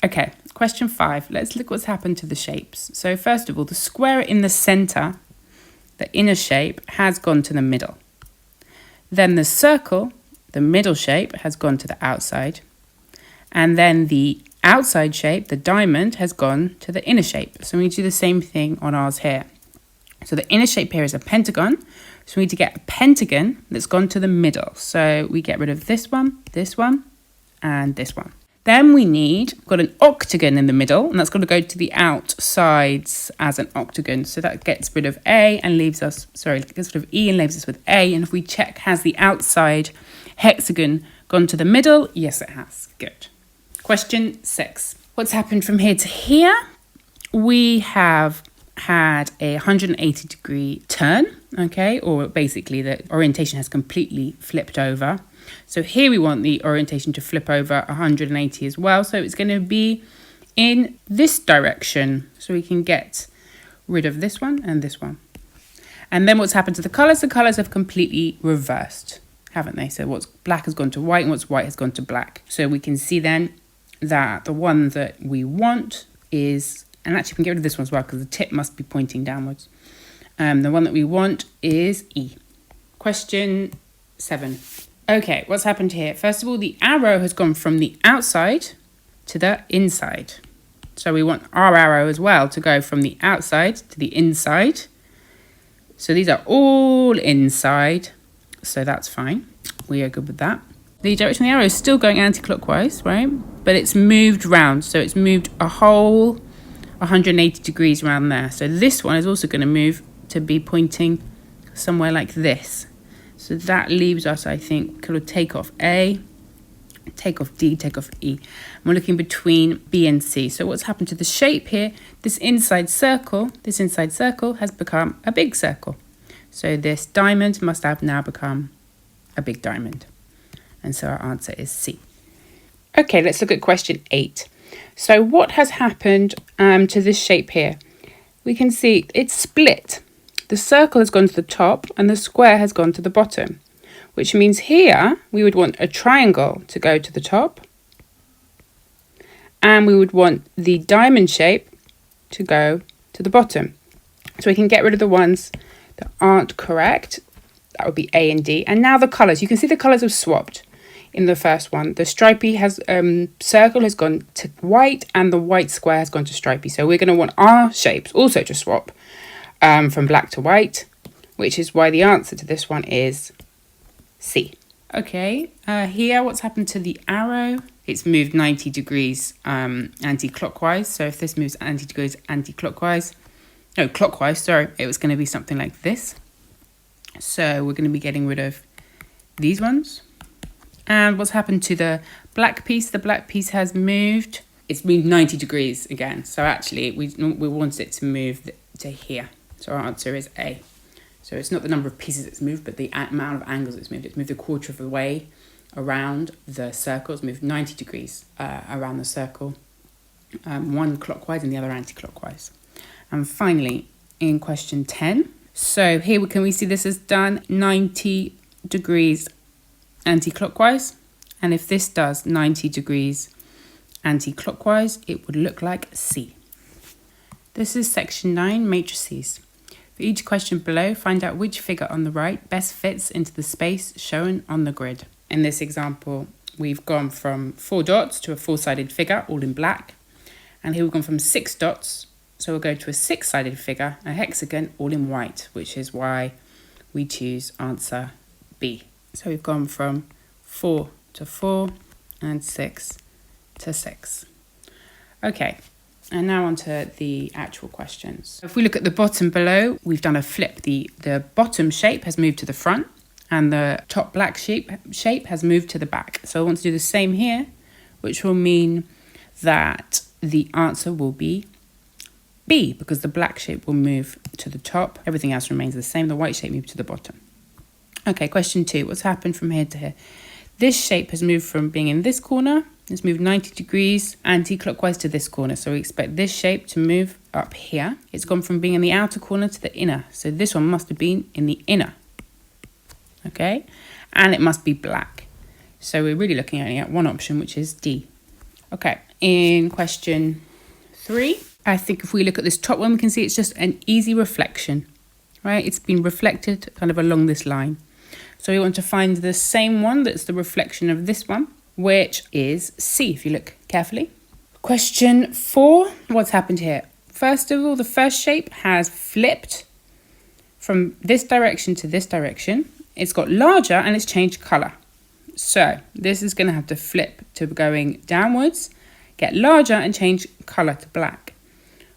Okay, question 5. Let's look what's happened to the shapes. So first of all, the square in the centre, the inner shape, has gone to the middle. Then the circle, the middle shape, has gone to the outside. And then the outside shape, the diamond, has gone to the inner shape. So we need to do the same thing on ours here. So the inner shape here is a pentagon. So we need to get a pentagon that's gone to the middle. So we get rid of this one, and this one. Then we've got an octagon in the middle, and that's got to go to the outsides as an octagon. So that gets rid of A and gets rid of E and leaves us with A. And if we check, has the outside hexagon gone to the middle? Yes, it has. Good. Question 6. What's happened from here to here? We have had a 180 degree turn, okay, or basically the orientation has completely flipped over. So here we want the orientation to flip over 180 as well. So it's going to be in this direction. So we can get rid of this one and this one. And then what's happened to the colours? The colours have completely reversed, haven't they? So what's black has gone to white and what's white has gone to black. So we can see then that the one that we want is, and actually we can get rid of this one as well because the tip must be pointing downwards. The one that we want is E. Question 7. Okay, what's happened here? First of all, the arrow has gone from the outside to the inside. So we want our arrow as well to go from the outside to the inside. So these are all inside, so that's fine. We are good with that. The direction of the arrow is still going anti-clockwise, right? But it's moved round, so it's moved a whole 180 degrees around there. So this one is also going to move to be pointing somewhere like this. So that leaves us, I think, kind of take off A, take off D, take off E. And we're looking between B and C. So what's happened to the shape here? This inside circle has become a big circle. So this diamond must have now become a big diamond. And so our answer is C. Okay, let's look at question 8. So what has happened to this shape here? We can see it's split. The circle has gone to the top and the square has gone to the bottom, which means here we would want a triangle to go to the top and we would want the diamond shape to go to the bottom. So we can get rid of the ones that aren't correct. That would be A and D. And now the colours. You can see the colours have swapped in the first one. The stripy circle has gone to white and the white square has gone to stripy. So we're going to want our shapes also to swap from black to white, which is why the answer to this one is C. Okay, here what's happened to the arrow? It's moved 90 degrees anti-clockwise. So if this moves 90 degrees clockwise, it was going to be something like this. So we're going to be getting rid of these ones. And what's happened to the black piece? The black piece has moved. It's moved 90 degrees again. So actually we wanted it to move to here. So our answer is A. So it's not the number of pieces it's moved, but the amount of angles it's moved. It's moved a quarter of the way around the circle. It's moved 90 degrees around the circle. One clockwise and the other anti-clockwise. And finally, in question 10. So here can we see this is done 90 degrees anti-clockwise. And if this does 90 degrees anti-clockwise, it would look like C. This is section 9, matrices. For each question below, find out which figure on the right best fits into the space shown on the grid. In this example, we've gone from 4 dots to a 4-sided figure, all in black. And here we've gone from 6 dots, so we'll go to a 6-sided figure, a hexagon, all in white, which is why we choose answer B. So we've gone from 4 to 4 and 6 to 6. Okay. And now on to the actual questions. If we look at the bottom below, we've done a flip. The bottom shape has moved to the front and the top black shape has moved to the back. So I want to do the same here, which will mean that the answer will be B, because the black shape will move to the top. Everything else remains the same. The white shape moved to the bottom. Okay, question 2. What's happened from here to here? This shape has moved from being in this corner. It's moved 90 degrees anti-clockwise to this corner. So we expect this shape to move up here. It's gone from being in the outer corner to the inner. So this one must have been in the inner. Okay, and it must be black. So we're really looking only at one option, which is D. Okay, in question 3, I think if we look at this top one, we can see it's just an easy reflection, right? It's been reflected kind of along this line. So we want to find the same one that's the reflection of this one, which is C, if you look carefully. Question 4, what's happened here? First of all, the first shape has flipped from this direction to this direction. It's got larger and it's changed colour. So this is going to have to flip to going downwards, get larger and change colour to black,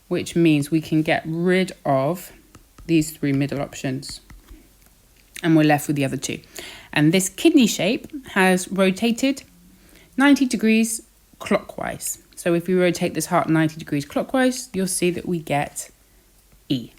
which means we can get rid of these 3 middle options. And we're left with the other 2. And this kidney shape has rotated 90 degrees clockwise. So if we rotate this heart 90 degrees clockwise, you'll see that we get E.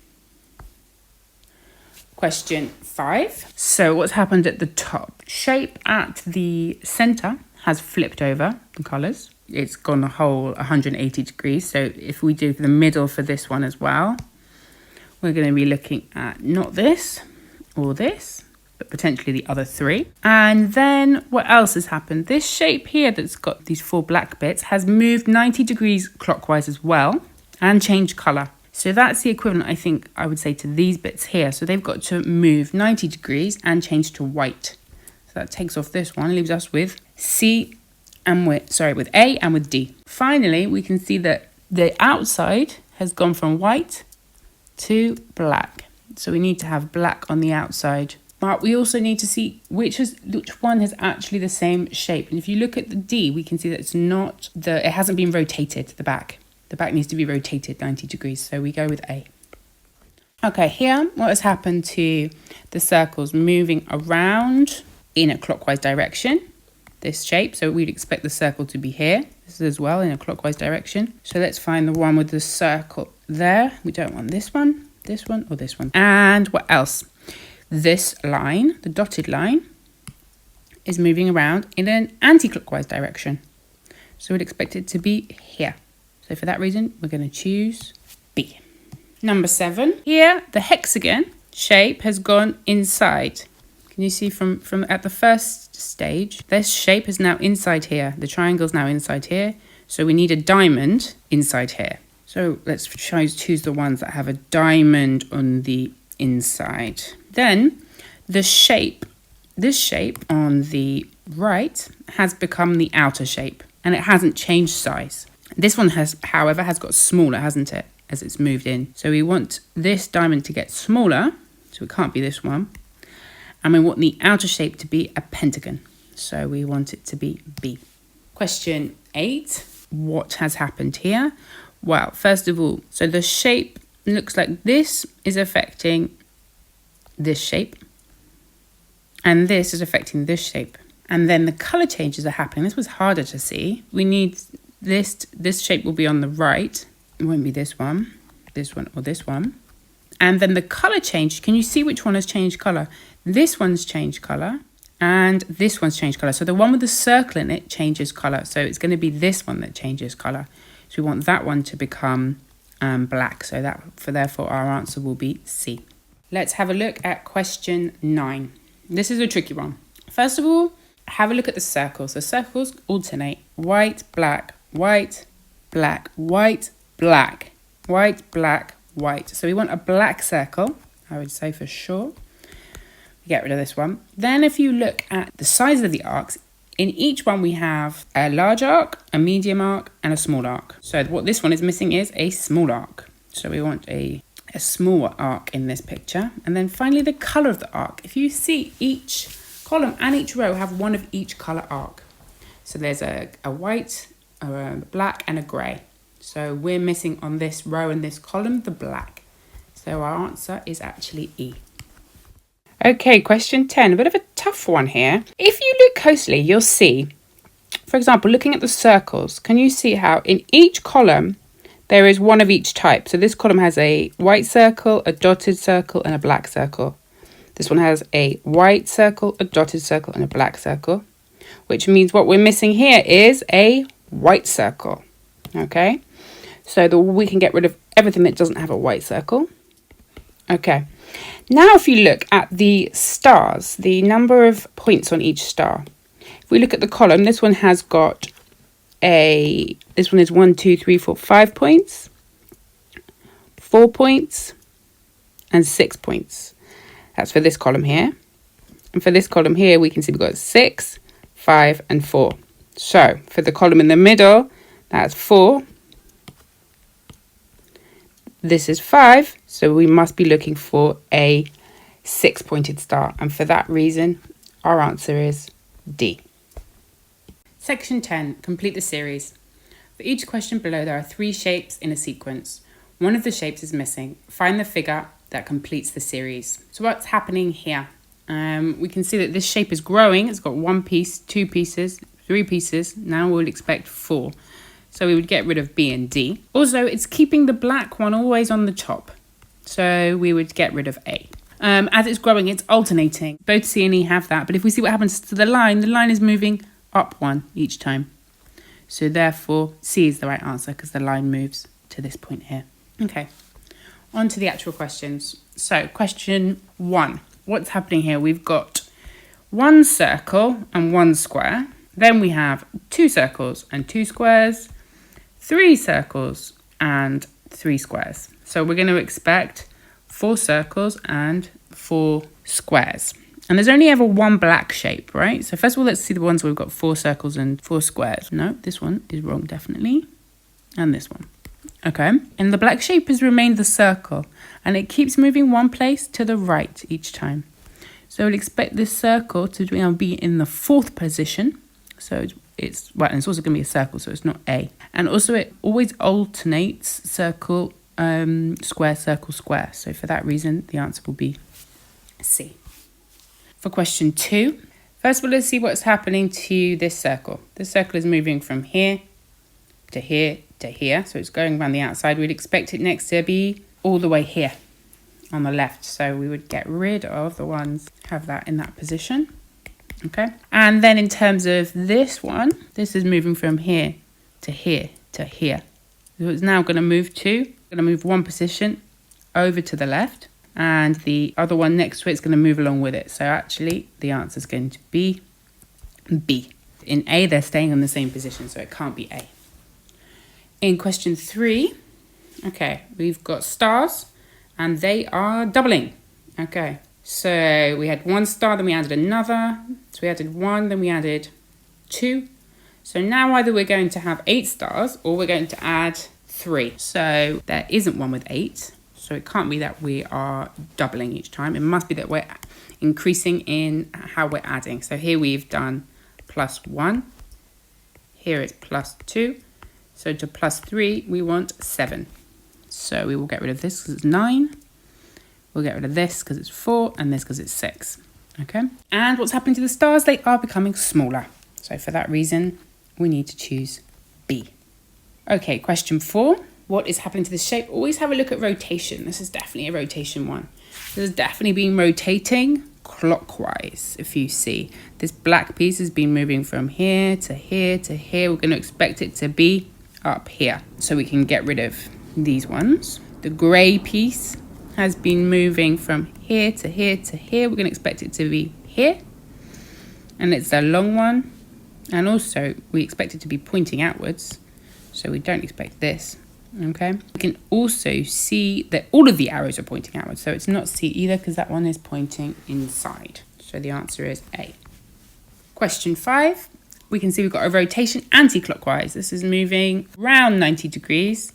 Question 5. So what's happened at the top? Shape at the centre has flipped over the colours. It's gone a whole 180 degrees. So if we do the middle for this one as well, we're going to be looking at not this or this, but potentially the other 3. And then what else has happened? This shape here that's got these 4 black bits has moved 90 degrees clockwise as well and changed colour. So that's the equivalent, I think, I would say, to these bits here. So they've got to move 90 degrees and change to white. So that takes off this one, leaves us with C and with A and with D. Finally, we can see that the outside has gone from white to black. So we need to have black on the outside. But we also need to see which one has actually the same shape. And if you look at the D, we can see that it hasn't been rotated, the back. The back needs to be rotated 90 degrees, so we go with A. Okay, here, what has happened to the circles moving around in a clockwise direction, this shape. So we'd expect the circle to be here, this as well, in a clockwise direction. So let's find the one with the circle there. We don't want this one, or this one. And what else? This line, the dotted line, is moving around in an anti-clockwise direction. So we'd expect it to be here. So for that reason, we're going to choose B. Number 7. Here, the hexagon shape has gone inside. Can you see from at the first stage, this shape is now inside here. The triangle is now inside here. So we need a diamond inside here. So let's choose the ones that have a diamond on the inside. Then this shape on the right has become the outer shape, and it hasn't changed size. This one however, has got smaller, hasn't it, as it's moved in. So we want this diamond to get smaller, so it can't be this one. And we want the outer shape to be a pentagon. So we want it to be B. Question 8. What has happened here? Well, first of all, so the shape looks like this is affecting this shape. And this is affecting this shape. And then the colour changes are happening. This was harder to see. We need this shape will be on the right. It won't be this one, or this one. And then the colour change, can you see which one has changed colour? This one's changed colour and this one's changed colour. So the one with the circle in it changes colour. So it's going to be this one that changes colour. So we want that one to become black. So therefore our answer will be C. Let's have a look at question 9. This is a tricky one. First of all, have a look at the circles. The circles alternate white, black, white, black, white, black, white, black, white. So we want a black circle, I would say for sure. Get rid of this one. Then if you look at the size of the arcs, in each one we have a large arc, a medium arc, and a small arc. So what this one is missing is a small arc. So we want a smaller arc in this picture. And then finally the colour of the arc. If you see each column and each row have one of each colour arc. So there's a white, a black and a grey. So we're missing on this row and this column the black. So our answer is actually E. Okay, question 10, a bit of a tough one here. If you look closely, you'll see, for example, looking at the circles, can you see how in each column there is one of each type? So this column has a white circle, a dotted circle and a black circle. This one has a white circle, a dotted circle and a black circle, which means what we're missing here is a white circle. Okay, so we can get rid of everything that doesn't have a white circle. Okay, now if you look at the stars, the number of points on each star. If we look at the column, this one has got this one is 1, 2, 3, 4, 5 points, 4 points, and 6 points. That's for this column here. And for this column here, we can see we've got 6, 5, and 4. So for the column in the middle, that's 4. This is 5, so we must be looking for a 6-pointed star. And for that reason, our answer is D. Section 10, complete the series. For each question below, there are 3 shapes in a sequence. One of the shapes is missing. Find the figure that completes the series. So what's happening here? We can see that this shape is growing. It's got 1 piece, 2 pieces, 3 pieces. Now we'll expect 4. So we would get rid of B and D. Also, it's keeping the black one always on the top. So we would get rid of A. As it's growing, it's alternating. Both C and E have that. But if we see what happens to the line is moving up 1 each time. So therefore, C is the right answer because the line moves to this point here. Okay, on to the actual questions. So question 1. what's happening here? We've got one circle and one square. Then we have 2 circles and 2 squares, 3 circles and 3 squares. So we're going to expect 4 circles and 4 squares. And there's only ever one black shape, right? So first of all, let's see the ones where we've got 4 circles and 4 squares. No, this one is wrong, definitely. And this one. Okay. And the black shape has remained the circle. And it keeps moving one place to the right each time. So we'll expect this circle to now be in the 4th position. So it's also going to be a circle, so it's not A. And also it always alternates circle, square, circle, square. So for that reason, the answer will be C. For question 2, first of all, let's see what's happening to this circle. This circle is moving from here to here to here. So it's going around the outside. We'd expect it next to be all the way here on the left. So we would get rid of the ones have that in that position. Okay. And then in terms of this one, this is moving from here to here to here. So it's now going to move one position over to the left. And the other one next to it is going to move along with it. So actually, the answer is going to be B. In A, they're staying in the same position, so it can't be A. In question 3, okay, we've got stars, and they are doubling. Okay, so we had 1 star, then we added another. So we added 1, then we added 2. So now either we're going to have 8 stars, or we're going to add 3. So there isn't one with 8. So it can't be that we are doubling each time. It must be that we're increasing in how we're adding. So here we've done +1. Here it's +2. So to +3, we want 7. So we will get rid of this because it's 9. We'll get rid of this because it's 4 and this because it's 6. Okay. And what's happening to the stars? They are becoming smaller. So for that reason, we need to choose B. Okay, question 4. What is happening to this shape? Always have a look at rotation. This is definitely a rotation one. This has definitely been rotating clockwise. If you see, this black piece has been moving from here to here to here. We're going to expect it to be up here. So we can get rid of these ones. The grey piece has been moving from here to here to here. We're going to expect it to be here. And it's a long one. And also, we expect it to be pointing outwards. So we don't expect this. Okay, we can also see that all of the arrows are pointing outwards, so it's not C either because that one is pointing inside. So the answer is A. Question 5, we can see we've got a rotation anti-clockwise. This is moving around 90 degrees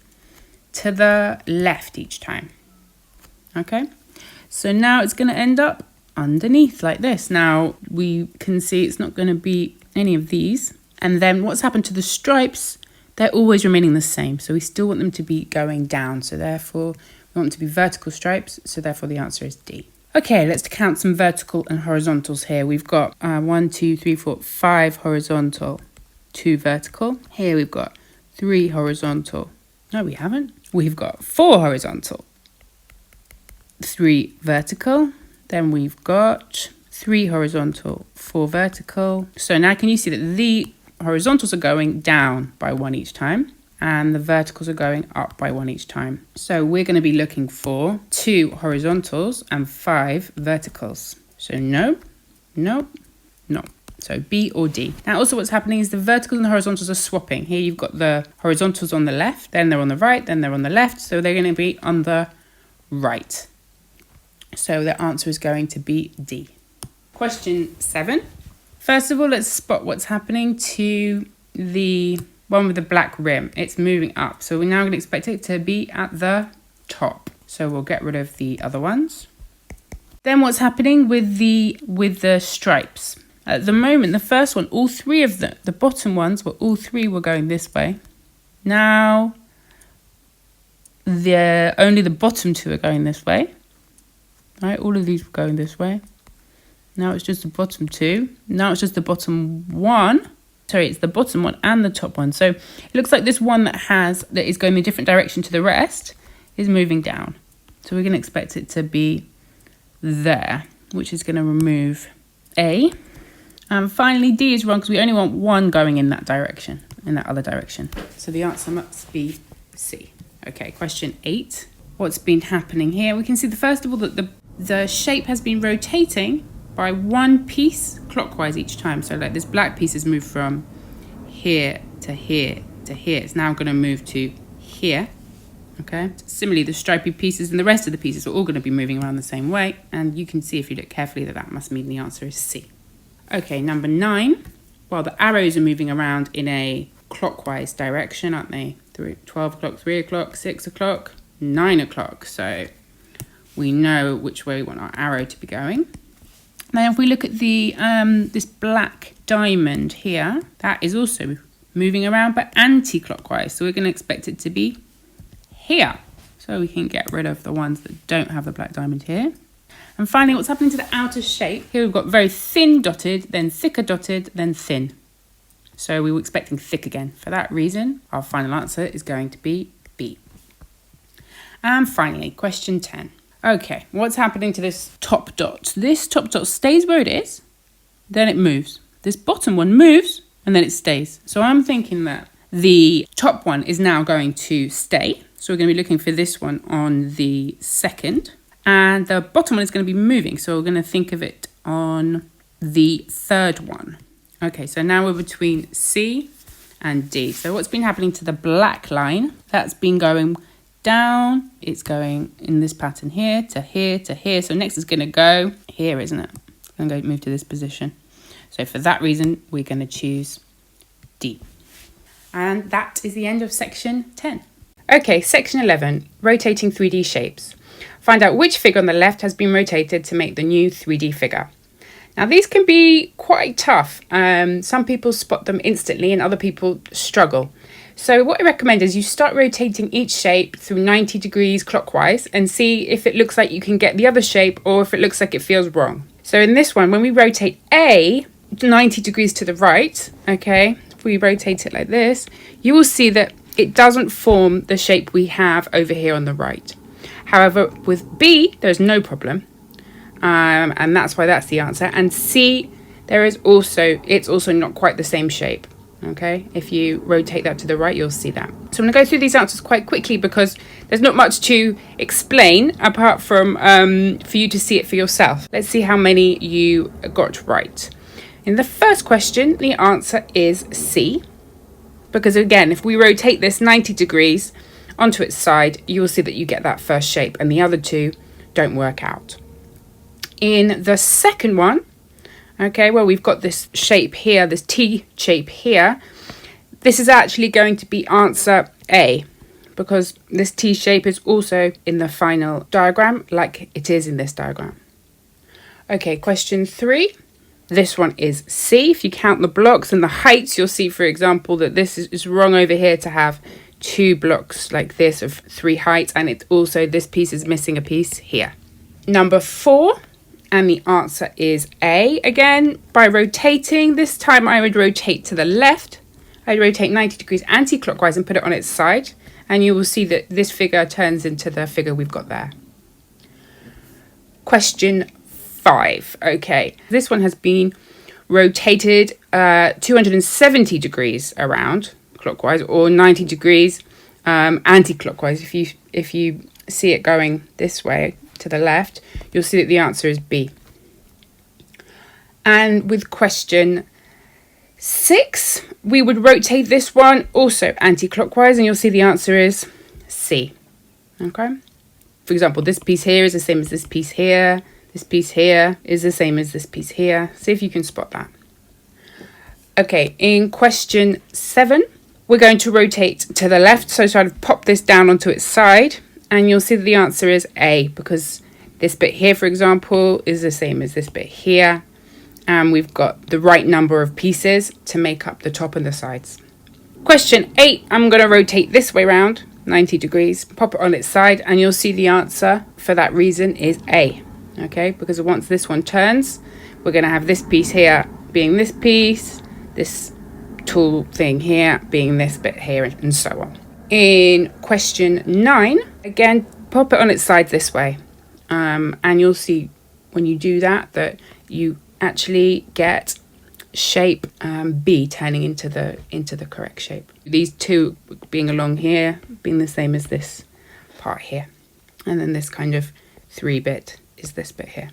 to the left each time. Okay, so now it's going to end up underneath like this. Now we can see it's not going to be any of these. And then what's happened to the stripes? They're always remaining the same. So we still want them to be going down. So therefore, we want them to be vertical stripes. So therefore, the answer is D. Okay, let's count some vertical and horizontals here. We've got 1, 2, 3, 4, 5 horizontal, 2 vertical. Here we've got 3 horizontal. No, we haven't. We've got 4 horizontal, 3 vertical. Then we've got 3 horizontal, 4 vertical. So now can you see that the horizontals are going down by 1 each time and the verticals are going up by 1 each time. So we're going to be looking for 2 horizontals and 5 verticals. So no, no, no. So B or D. Now also what's happening is the verticals and the horizontals are swapping. Here you've got the horizontals on the left, then they're on the right, then they're on the left. So they're going to be on the right. So the answer is going to be D. Question 7. First of all, let's spot what's happening to the one with the black rim. It's moving up. So we're now going to expect it to be at the top. So we'll get rid of the other ones. Then what's happening with the stripes? At the moment, the first one, all 3 of them, the bottom ones, all 3 were going this way. Now, only the bottom 2 are going this way. Right, all of these were going this way. Now it's just the bottom 2. Now it's just the bottom 1. Sorry, it's the bottom 1 and the top 1. So it looks like this one that is going in a different direction to the rest is moving down. So we're going to expect it to be there, which is going to remove A. And finally, D is wrong because we only want 1 going in that direction, in that other direction. So the answer must be C. Okay, question 8. What's been happening here? We can see first of all that the the shape has been rotating by one piece clockwise each time. So like this black piece has moved from here to here to here. It's now going to move to here. Okay. Similarly, the stripy pieces and the rest of the pieces are all going to be moving around the same way. And you can see if you look carefully that must mean the answer is C. Okay, number 9. Well, the arrows are moving around in a clockwise direction, aren't they? 12 o'clock, 3 o'clock, 6 o'clock, 9 o'clock. So we know which way we want our arrow to be going. Now, if we look at the this black diamond here, that is also moving around but anti-clockwise. So we're going to expect it to be here. So we can get rid of the ones that don't have the black diamond here. And finally, what's happening to the outer shape? Here we've got very thin dotted, then thicker dotted, then thin. So we were expecting thick again. For that reason, our final answer is going to be B. And finally, question 10. Okay, what's happening to this top dot? This top dot stays where it is, then it moves. This bottom one moves, and then it stays. So I'm thinking that the top one is now going to stay. So we're going to be looking for this one on the second. And the bottom one is going to be moving. So we're going to think of it on the third one. Okay, so now we're between C and D. So what's been happening to the black line? That's been going down. It's going in this pattern here to here to here. So next is going to go here, isn't it? It's going to go move to this position. So for that reason, we're going to choose D. And that is the end of section 10. Okay, section 11, rotating 3D shapes. Find out which figure on the left has been rotated to make the new 3D figure. Now, these can be quite tough. Some people spot them instantly and other people struggle. So what I recommend is you start rotating each shape through 90 degrees clockwise and see if it looks like you can get the other shape or if it looks like it feels wrong. So in this one, when we rotate A 90 degrees to the right, okay, if we rotate it like this, you will see that it doesn't form the shape we have over here on the right. However, with B, there's no problem. And that's why that's the answer. And C, it's also not quite the same shape. Okay, if you rotate that to the right, you'll see that. So I'm going to go through these answers quite quickly because there's not much to explain apart from for you to see it for yourself. Let's see how many you got right. In the first question, the answer is C. Because again, if we rotate this 90 degrees onto its side, you will see that you get that first shape and the other two don't work out. In the second one, okay, well, we've got this shape here, this T shape here. This is actually going to be answer A because this T shape is also in the final diagram like it is in this diagram. Okay, question 3. This one is C. If you count the blocks and the heights, you'll see, for example, that this is wrong over here to have 2 blocks like this of 3 heights, and it's also this piece is missing a piece here. Number 4, and the answer is A. Again, by rotating, this time I would rotate to the left. I'd rotate 90 degrees anti-clockwise and put it on its side, and you will see that this figure turns into the figure we've got there. Question 5. Okay, this one has been rotated 270 degrees around clockwise or 90 degrees anti-clockwise. If you see it going this way to the left, you'll see that the answer is B. And with question 6, we would rotate this one also anti-clockwise, and you'll see the answer is C. Okay. For example, this piece here is the same as this piece here. This piece here is the same as this piece here. See if you can spot that. Okay, in question 7, we're going to rotate to the left. So sort of pop this down onto its side, and you'll see that the answer is A, because this bit here, for example, is the same as this bit here. And we've got the right number of pieces to make up the top and the sides. Question 8, I'm going to rotate this way around, 90 degrees, pop it on its side, and you'll see the answer for that reason is A. Okay, because once this one turns, we're going to have this piece here being this piece, this tool thing here being this bit here, and so on. In question 9, again, pop it on its side this way. And you'll see when you do that you actually get shape B turning into the correct shape. These two being along here, being the same as this part here. And then this kind of 3-bit is this bit here.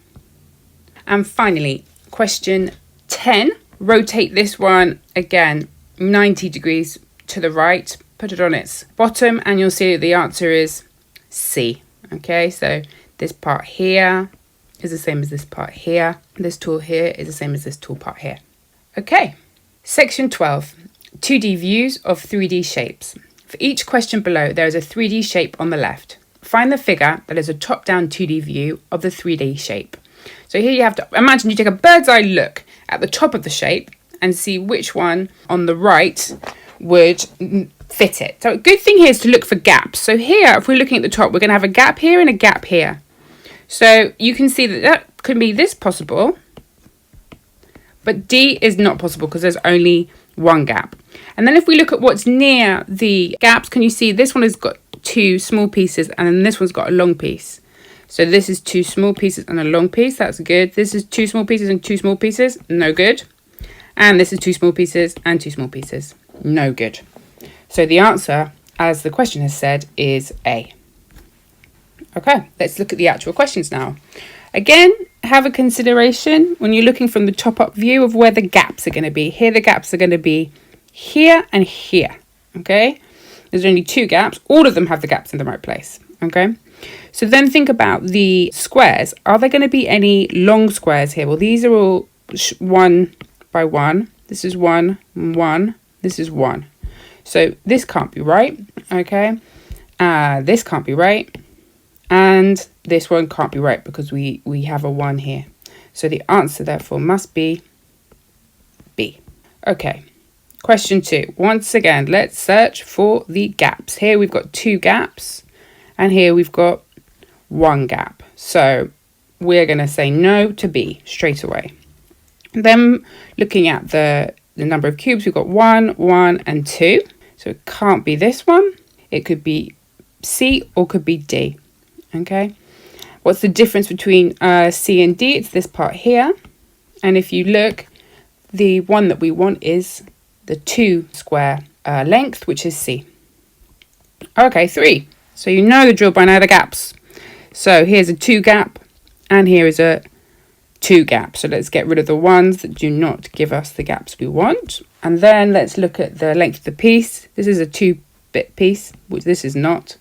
And finally, question 10. Rotate this one again 90 degrees to the right. Put it on its bottom and you'll see the answer is C. Okay, so this part here is the same as this part here. This tool here is the same as this tool part here. Okay, section 12. 2D views of 3D shapes. For each question below, there is a 3D shape on the left. Find the figure that is a top-down 2D view of the 3D shape. So here you have to imagine you take a bird's eye look at the top of the shape and see which one on the right would fit it. So a good thing here is to look for gaps. So here, if we're looking at the top, we're going to have a gap here and a gap here. So you can see that that could be this possible, but D is not possible because there's only one gap. And then if we look at what's near the gaps, can you see this one has got two small pieces and then this one's got a long piece. So this is two small pieces and a long piece. That's good. This is two small pieces and two small pieces. No good. And this is two small pieces and two small pieces. No good. So the answer, as the question has said, is A. Okay, let's look at the actual questions now. Again, have a consideration when you're looking from the top up view of where the gaps are going to be. Here the gaps are going to be here and here. Okay, there's only two gaps. All of them have the gaps in the right place. Okay. So then think about the squares. Are there going to be any long squares here? Well, these are all 1 by 1. This is 1, 1. This is 1. So this can't be right. Okay. This can't be right. And this one can't be right because we have a 1 here. So the answer, therefore, must be B. Okay. Question 2. Once again, let's search for the gaps. Here we've got 2 gaps. And here we've got 1 gap. So we're going to say no to B straight away. Then looking at the number of cubes, we've got 1, 1, and 2. So it can't be this one. It could be C or could be D. Okay. What's the difference between C and D? It's this part here. And if you look, the one that we want is the 2 square length, which is C. Okay, 3. So you know the drill by now, the gaps. So here's a 2 gap and here is a 2 gap. So let's get rid of the ones that do not give us the gaps we want. And then let's look at the length of the piece. This is a 2-bit piece, which this is not.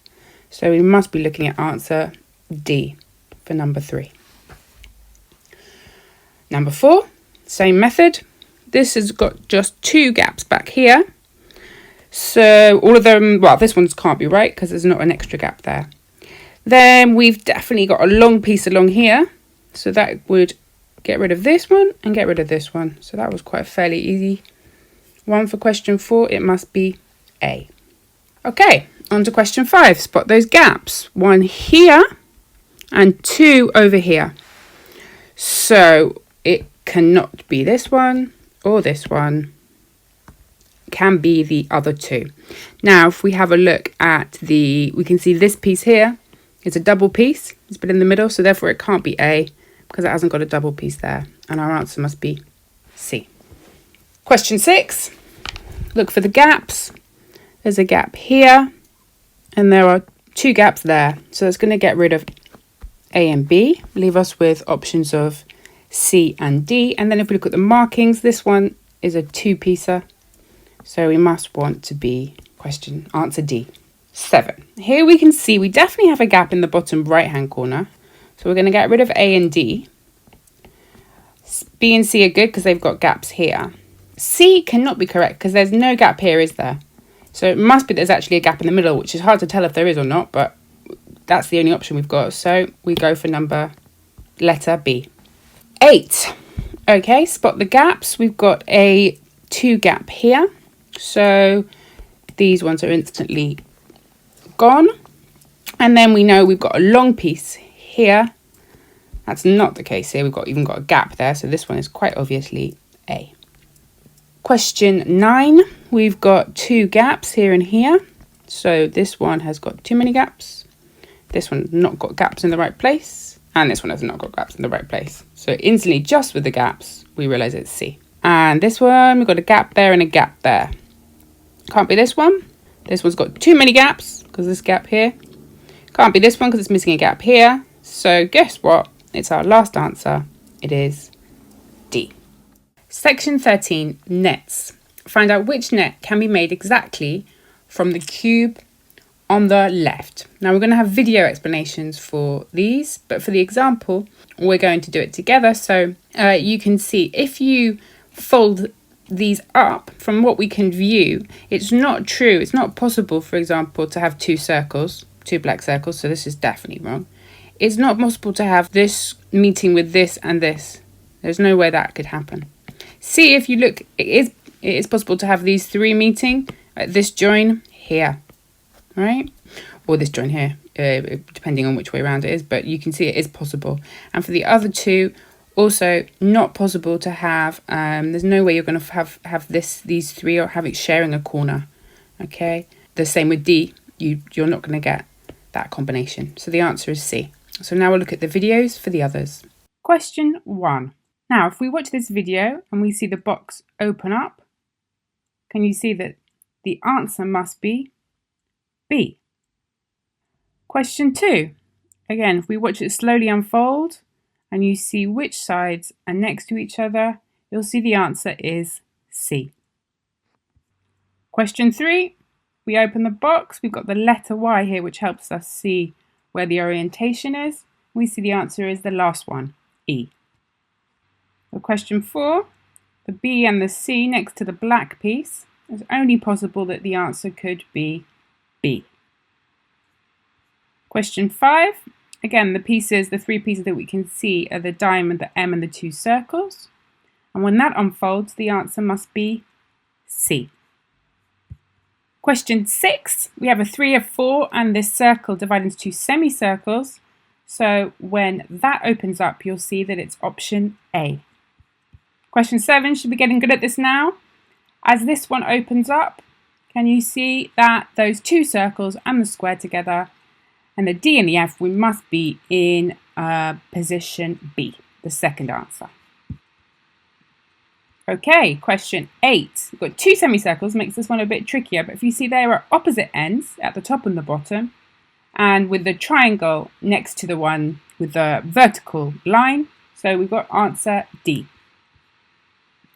So we must be looking at answer D for number 3. Number 4, same method. This has got just 2 gaps back here. So all of them, well, this one's can't be right because there's not an extra gap there. Then we've definitely got a long piece along here. So that would get rid of this one and get rid of this one. So that was quite a fairly easy one for question 4. It must be A. Okay, on to question 5. Spot those gaps. 1 here and 2 over here. So it cannot be this one or this one. Can be the other 2. Now, if we have a look at we can see this piece here is a double piece. It's been in the middle, so therefore it can't be A because it hasn't got a double piece there. And our answer must be C. Question 6. Look for the gaps. There's a gap here and there are 2 gaps there. So it's going to get rid of A and B, leave us with options of C and D. And then if we look at the markings, this one is a 2-piecer. So we must want to be answer D. 7. Here we can see we definitely have a gap in the bottom right-hand corner. So we're going to get rid of A and D. B and C are good because they've got gaps here. C cannot be correct because there's no gap here, is there? So it must be there's actually a gap in the middle, which is hard to tell if there is or not, but that's the only option we've got. So we go for letter B. 8. Okay, spot the gaps. We've got a 2 gap here. So these ones are instantly gone. And then we know we've got a long piece here. That's not the case here. We've even got a gap there. So this one is quite obviously A. Question 9. We've got 2 gaps here and here. So this one has got too many gaps. This one's not got gaps in the right place. And this one has not got gaps in the right place. So instantly, just with the gaps, we realise it's C. And this one, we've got a gap there and a gap there. Can't be this one. This one's got too many gaps because this gap here. Can't be this one because it's missing a gap here. So guess what? it's our last answer. It is D. Section 13, nets. Find out which net can be made exactly from the cube on the left. Now we're going to have video explanations for these, but for the example, we're going to do it together. So you can see if you fold these up from what we can view, it's not true. It's not possible, for example, to have two black circles. So this is definitely wrong. It's not possible to have this meeting with this and this. There's no way that could happen. See, if you look, it is possible to have these three meeting at this join here, right? Or this join here, depending on which way around it is, but you can see it is possible. And for the other two, also not possible to have, there's no way you're going to have these three or have it sharing a corner, okay? The same with D, you're not going to get that combination. So the answer is C. So now we'll look at the videos for the others. Question 1. Now, if we watch this video and we see the box open up, can you see that the answer must be B? Question 2. Again, if we watch it slowly unfold and you see which sides are next to each other, you'll see the answer is C. Question 3. We open the box, we've got the letter Y here, which helps us see where the orientation is. We see the answer is the last one, E. For question 4, the B and the C next to the black piece, it's only possible that the answer could be B. Question 5, again, the three pieces that we can see are the diamond, the M, and the two circles. And when that unfolds, the answer must be C. Question 6, we have a 3, a 4, and this circle divided into two semicircles. So when that opens up, you'll see that it's option A. Question 7, should be getting good at this now. As this one opens up, can you see that those two circles and the square together, and the D and the F, we must be in position B, the second answer. Okay, question 8. We've got two semicircles, makes this one a bit trickier, but if you see there are opposite ends at the top and the bottom, and with the triangle next to the one with the vertical line, so we've got answer D.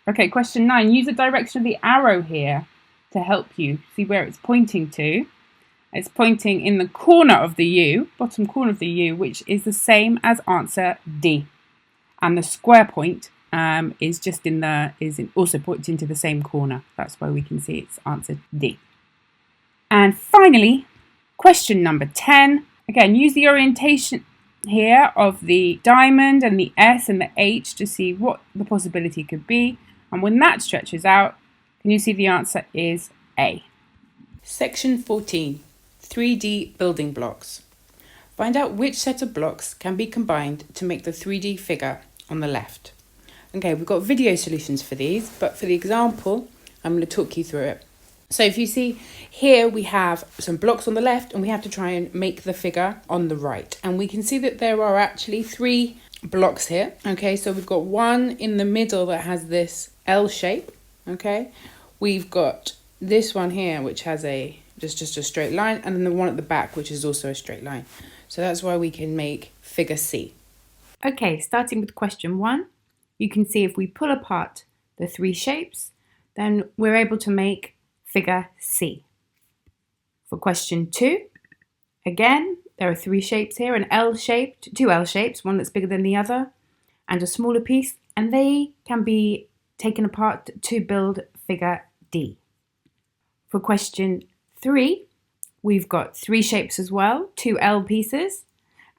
Okay, question 9. Use the direction of the arrow here to help you see where it's pointing to. It's pointing in the corner of the U, bottom corner of the U, which is the same as answer D. And the square point is also pointing to the same corner. That's why we can see it's answer D. And finally, question number 10. Again, use the orientation here of the diamond and the S and the H to see what the possibility could be. And when that stretches out, can you see the answer is A? Section 14, 3D building blocks. Find out which set of blocks can be combined to make the 3D figure on the left. Okay, we've got video solutions for these, but for the example, I'm going to talk you through it. So if you see here, we have some blocks on the left and we have to try and make the figure on the right. And we can see that there are actually 3 blocks here. Okay, so we've got one in the middle that has this L shape. Okay, we've got this one here which has just a straight line, and then the one at the back which is also a straight line. So that's why we can make figure C. Okay, starting with question 1, you can see if we pull apart the 3 shapes, then we're able to make figure C. For question 2, again, there are 3 shapes here, an L shaped, 2 L shapes, one that's bigger than the other, and a smaller piece, and they can be taken apart to build figure D. For question 3, we've got 3 shapes as well, 2 L pieces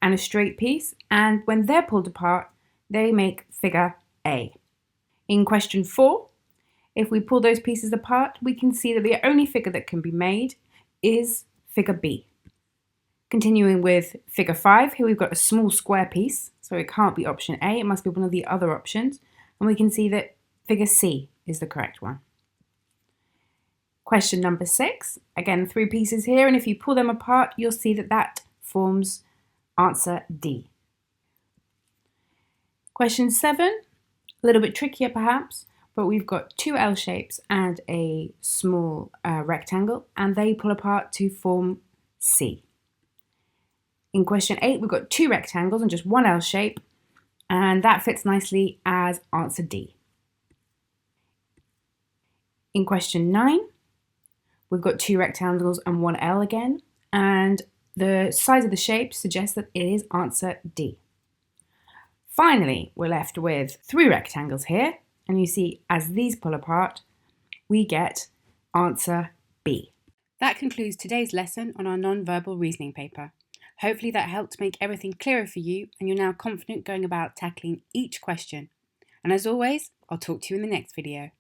and a straight piece, and when they're pulled apart, they make figure A. In question 4, if we pull those pieces apart, we can see that the only figure that can be made is figure B. Continuing with figure 5, here we've got a small square piece, so it can't be option A, it must be one of the other options, and we can see that figure C is the correct one. Question number 6, again 3 pieces here, and if you pull them apart, you'll see that that forms answer D. Question 7, a little bit trickier perhaps, but we've got 2 L shapes and a small rectangle, and they pull apart to form C. In question 8, we've got 2 rectangles and just 1 L shape, And that fits nicely as answer D. In question 9, we've got 2 rectangles and 1 L again, and the size of the shape suggests that it is answer D. Finally, we're left with 3 rectangles here, and you see as these pull apart, we get answer B. That concludes today's lesson on our non-verbal reasoning paper. Hopefully that helped make everything clearer for you and you're now confident going about tackling each question. And as always, I'll talk to you in the next video.